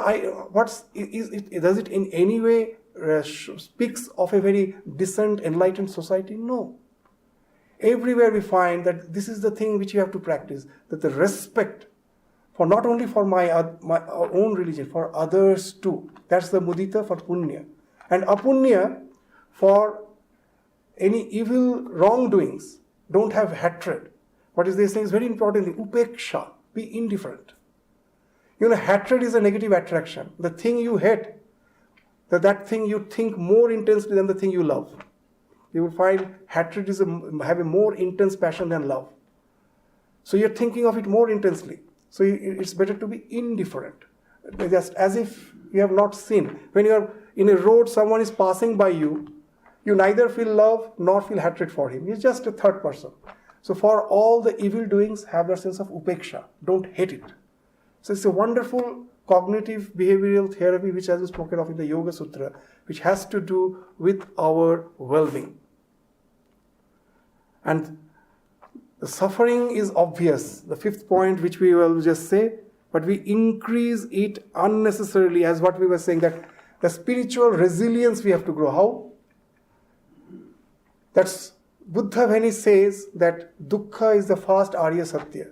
it in any way speaks of a very decent, enlightened society? No. Everywhere we find that this is the thing which you have to practice, that the respect for not only for my own religion, for others too. That's the mudita for punya. And apunya for any evil wrongdoings. Don't have hatred. What is this thing? Is very important thing. Upeksha. Be indifferent. Hatred is a negative attraction. The thing you hate, that thing you think more intensely than the thing you love. You will find hatred have a more intense passion than love. So you're thinking of it more intensely. So it's better to be indifferent. Just as if you have not seen. When you are in a road, someone is passing by you, you neither feel love nor feel hatred for him. He's just a third person. So for all the evil doings, have that sense of upeksha. Don't hate it. So it's a wonderful cognitive behavioral therapy which has been spoken of in the Yoga Sutra, which has to do with our well-being. And the suffering is obvious, the fifth point which we will just say, but we increase it unnecessarily, as what we were saying, that the spiritual resilience we have to grow. How? That's Buddha when he says that dukkha is the first Arya Satya.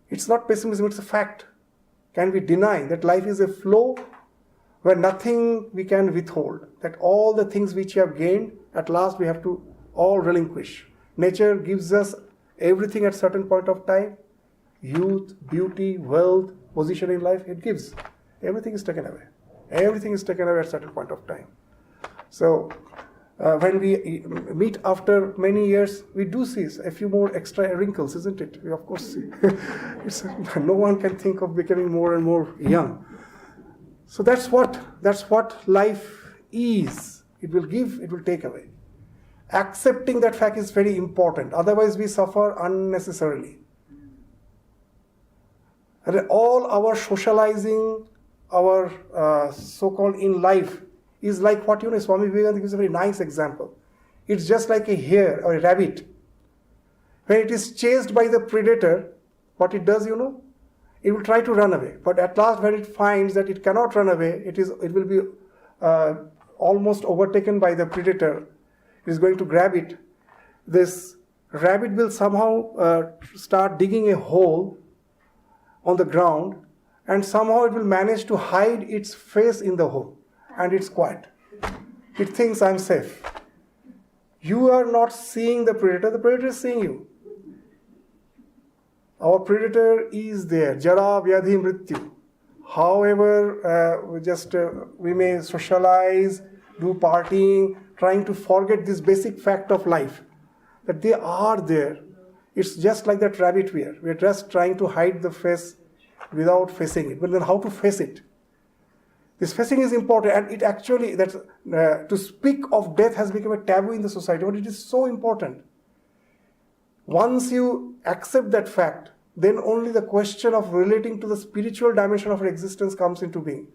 It's not pessimism, it's a fact. Can we deny that life is a flow where nothing we can withhold? That all the things which we have gained, at last we have to all relinquish. Nature gives us everything at certain point of time. Youth, beauty, wealth, position in life, it gives. Everything is taken away. Everything is taken away at certain point of time. So, when we meet after many years, we do see a few more extra wrinkles, isn't it? We of course see. No one can think of becoming more and more young. So that's what life is. It will give, it will take away. Accepting that fact is very important. Otherwise, we suffer unnecessarily. And all our socializing, our so-called in life, is like what, Swami Vivekananda gives a very nice example. It's just like a hare or a rabbit. When it is chased by the predator, what it does, it will try to run away. But at last, when it finds that it cannot run away, it will be almost overtaken by the predator. It is going to grab it. This rabbit will somehow start digging a hole on the ground, and somehow it will manage to hide its face in the hole. And it's quiet. It thinks, I'm safe. You are not seeing the predator is seeing you. Our predator is there, jara, vyadhi, mrityu. However, we may socialize, do partying, trying to forget this basic fact of life, that they are there. It's just like that rabbit we are. We are just trying to hide the face without facing it. But then how to face it? This facing is important, and it actually, to speak of death has become a taboo in the society, but it is so important. Once you accept that fact, then only the question of relating to the spiritual dimension of existence comes into being.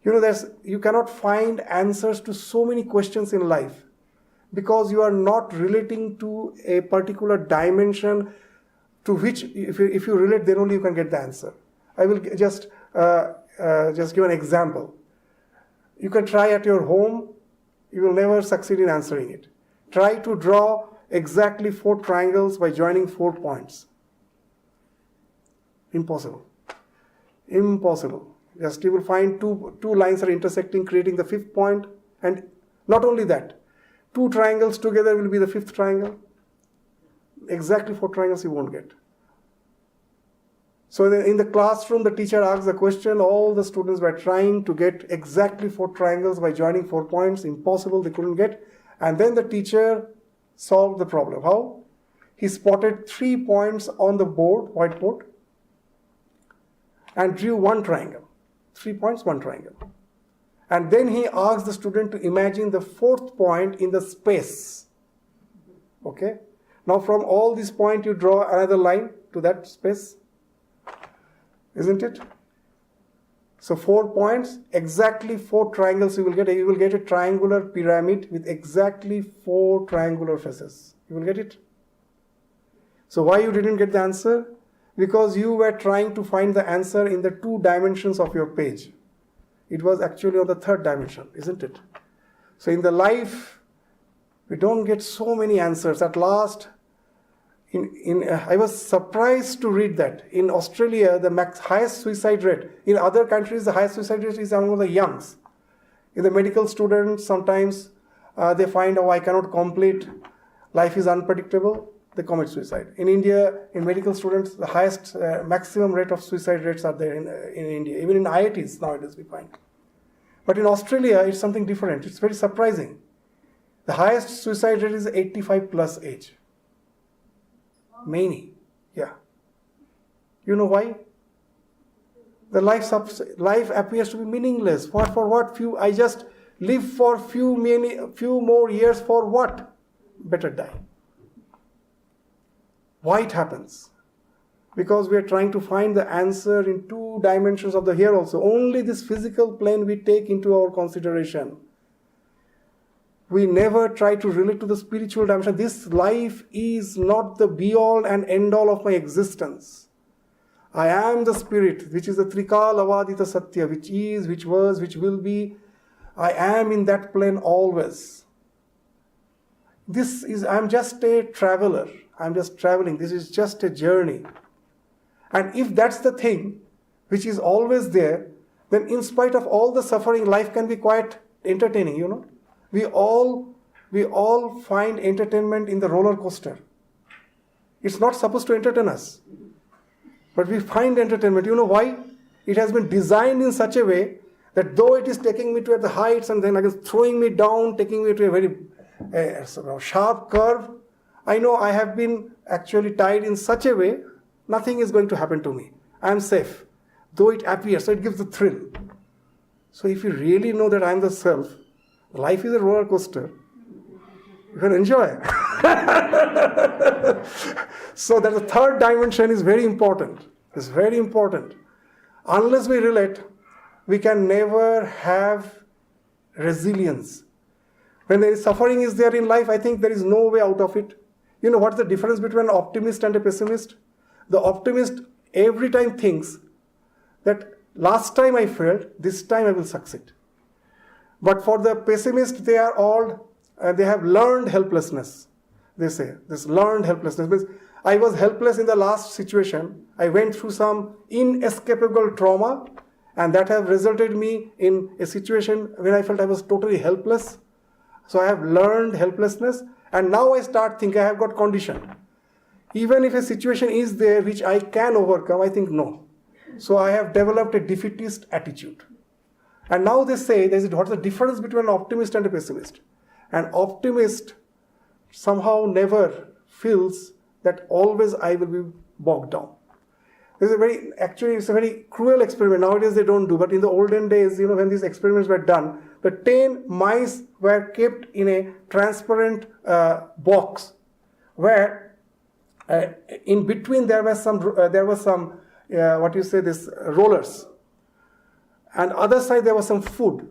You cannot find answers to so many questions in life because you are not relating to a particular dimension to which, if you relate, then only you can get the answer. I will just give an example. You can try at your home, you will never succeed in answering it. Try to draw exactly 4 triangles by joining 4 points. Impossible. Just you will find two lines are intersecting, creating the 5th point, and not only that, 2 triangles together will be the 5th triangle. Exactly 4 triangles you won't get. So in the classroom, the teacher asks the question, all the students were trying to get exactly 4 triangles by joining 4 points. Impossible, they couldn't get. And then the teacher solved the problem. How? He spotted 3 points on the whiteboard, and drew 1 triangle. 3 points, 1 triangle. And then he asked the student to imagine the 4th point in the space. Okay? Now from all these points, you draw another line to that space. Isn't it? So 4 points, exactly 4 triangles you will get. You will get a triangular pyramid with exactly 4 triangular faces. You will get it? So why you didn't get the answer? Because you were trying to find the answer in the 2 dimensions of your page. It was actually on the 3rd dimension, isn't it? So in the life, we don't get so many answers. At last, I was surprised to read that in Australia, the highest suicide rate. In other countries, the highest suicide rate is among the youngs. In the medical students, sometimes they find, I cannot complete. Life is unpredictable. they commit suicide. In India, in medical students, the highest maximum rate of suicide rates are there in India. Even in IITs nowadays we find. But in Australia, it's something different. It's very surprising. The highest suicide rate is 85 plus age. Many, yeah. You know why? The life appears to be meaningless. For what? I just live for few more years for what? Better die. Why it happens? Because we are trying to find the answer in two dimensions of the here also. Only this physical plane we take into our consideration. We never try to relate to the spiritual dimension. This life is not the be-all and end-all of my existence. I am the spirit, which is the Trikal Avadita Satya, which is, which was, which will be. I am in that plane always. I am just a traveler. I am just traveling. This is just a journey. And if that's the thing, which is always there, then in spite of all the suffering, life can be quite entertaining, you know. We all find entertainment in the roller coaster. It's not supposed to entertain us. But we find entertainment. You know why? It has been designed in such a way that though it is taking me to the heights and then again throwing me down, taking me to a very sort of sharp curve, I know I have been actually tied in such a way, nothing is going to happen to me. I am safe. Though it appears, so it gives the thrill. So if you really know that I am the self, life is a roller coaster. You can enjoy. So that the third dimension is very important. It's very important. Unless we relate, we can never have resilience. When there is suffering is there in life, I think there is no way out of it. You know what's the difference between an optimist and a pessimist? The optimist every time thinks that last time I failed, this time I will succeed. But for the pessimist, they have learned helplessness. They say, this learned helplessness means I was helpless in the last situation. I went through some inescapable trauma, and that have resulted me in a situation when I felt I was totally helpless. So I have learned helplessness, and now I start thinking I have got conditioned. Even if a situation is there which I can overcome, I think no. So I have developed a defeatist attitude. And now they say, what's the difference between an optimist and a pessimist? An optimist somehow never feels that always I will be bogged down. It's a very cruel experiment. Nowadays they don't do, but in the olden days, when these experiments were done, the 10 mice were kept in a transparent box, where in between there was some rollers, and other side there was some food.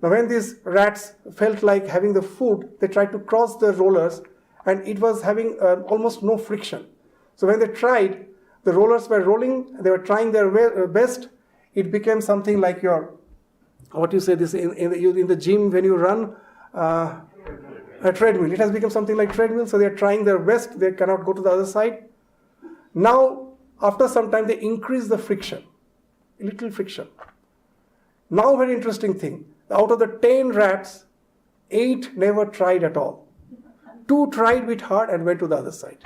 Now when these rats felt like having the food, they tried to cross the rollers, and it was having almost no friction. So when they tried, the rollers were rolling, they were trying their best. It became something like in the gym when you run a treadmill. It has become something like treadmill, so they are trying their best. They cannot go to the other side. Now, after some time, they increase the friction, a little friction. Now, very interesting thing. Out of the 10 rats, 8 never tried at all. 2 tried a bit hard and went to the other side.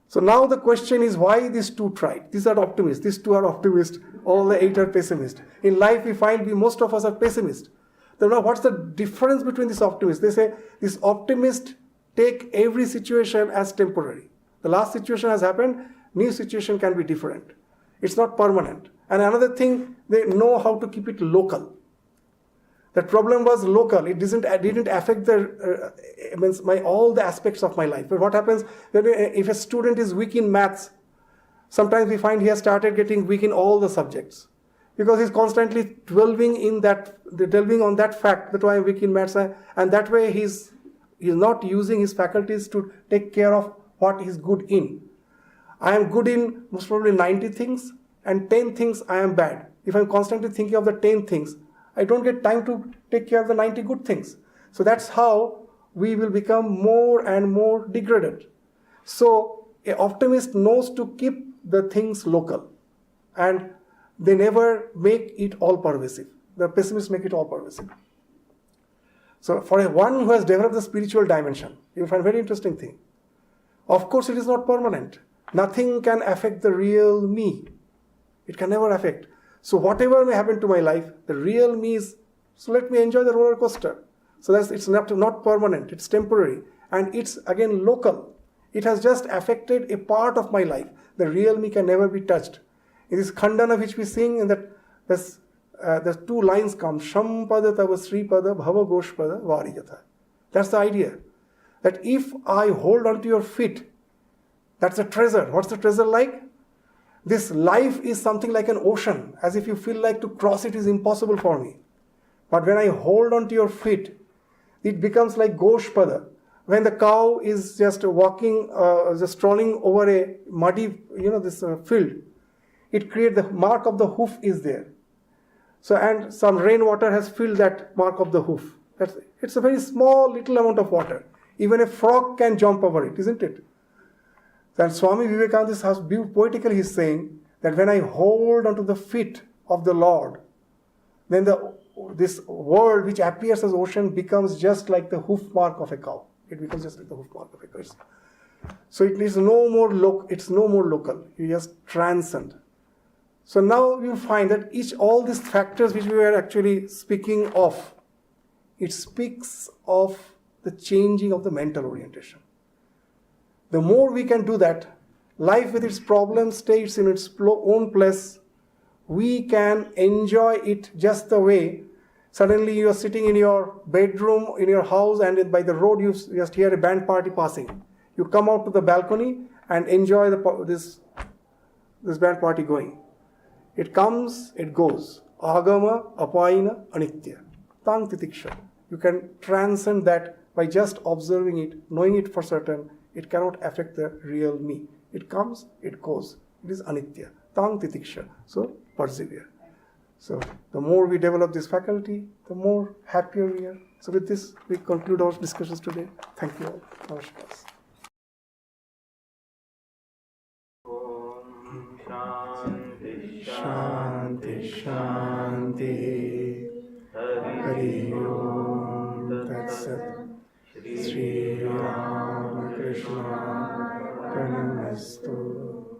So now the question is why these 2 tried. These are optimists. These 2 are optimists. All the 8 are pessimists. In life we find most of us are pessimists. So now what's the difference between these optimists? They say this optimist take every situation as temporary. The last situation has happened, new situation can be different. It's not permanent. And another thing, they know how to keep it local. The problem was local. It didn't affect all the aspects of my life. But what happens if a student is weak in maths? Sometimes we find he has started getting weak in all the subjects because he's constantly dwelling on that fact that I am weak in maths, and that way he's not using his faculties to take care of what he's good in. I am good in most probably 90 things, and 10 things I am bad. If I'm constantly thinking of the 10 things, I don't get time to take care of the 90 good things. So that's how we will become more and more degraded. So an optimist knows to keep the things local, and they never make it all pervasive. The pessimists make it all pervasive. So for one who has developed the spiritual dimension, you find a very interesting thing. Of course, it is not permanent. Nothing can affect the real me. It can never affect. So whatever may happen to my life, the real me is, so let me enjoy the roller coaster. So it's not permanent, it's temporary. And it's again local. It has just affected a part of my life. The real me can never be touched. In this Khandana which we sing, in that the two lines come, Shampada tava Sripada bhava goshpada variyatha. That's the idea. That if I hold on to your feet, that's a treasure. What's the treasure like? This life is something like an ocean, as if you feel like to cross it is impossible for me. But when I hold on to your feet, it becomes like goshpada. When the cow is just walking, just strolling over a muddy, this field, it creates the mark of the hoof is there. So, and some rainwater has filled that mark of the hoof. It's a very small, little amount of water. Even a frog can jump over it, isn't it? And Swami Vivekananda has poetically he's saying that when I hold onto the feet of the Lord, then this world which appears as ocean becomes just like the hoof mark of a cow. It becomes just like the hoof mark of a cow. So it is no more it's no more local. You just transcend. So now you find that all these factors which we were actually speaking of, it speaks of the changing of the mental orientation. The more we can do that, life with its problems stays in its own place. We can enjoy it just the way. Suddenly you are sitting in your bedroom, in your house, and by the road you just hear a band party passing. You come out to the balcony and enjoy this band party going. It comes, it goes. Agama, apayina, anitya. Tang titiksha. You can transcend that by just observing it, knowing it for certain. It cannot affect the real me. It comes, it goes. It is anitya. Tang titiksha. So persevere. So the more we develop this faculty, the more happier we are. So with this, we conclude our discussions today. Thank you all. Namaskar. Shanti, Shanti, Hari Om, Tat Sat, Sri Ramakrishna, Pranastu.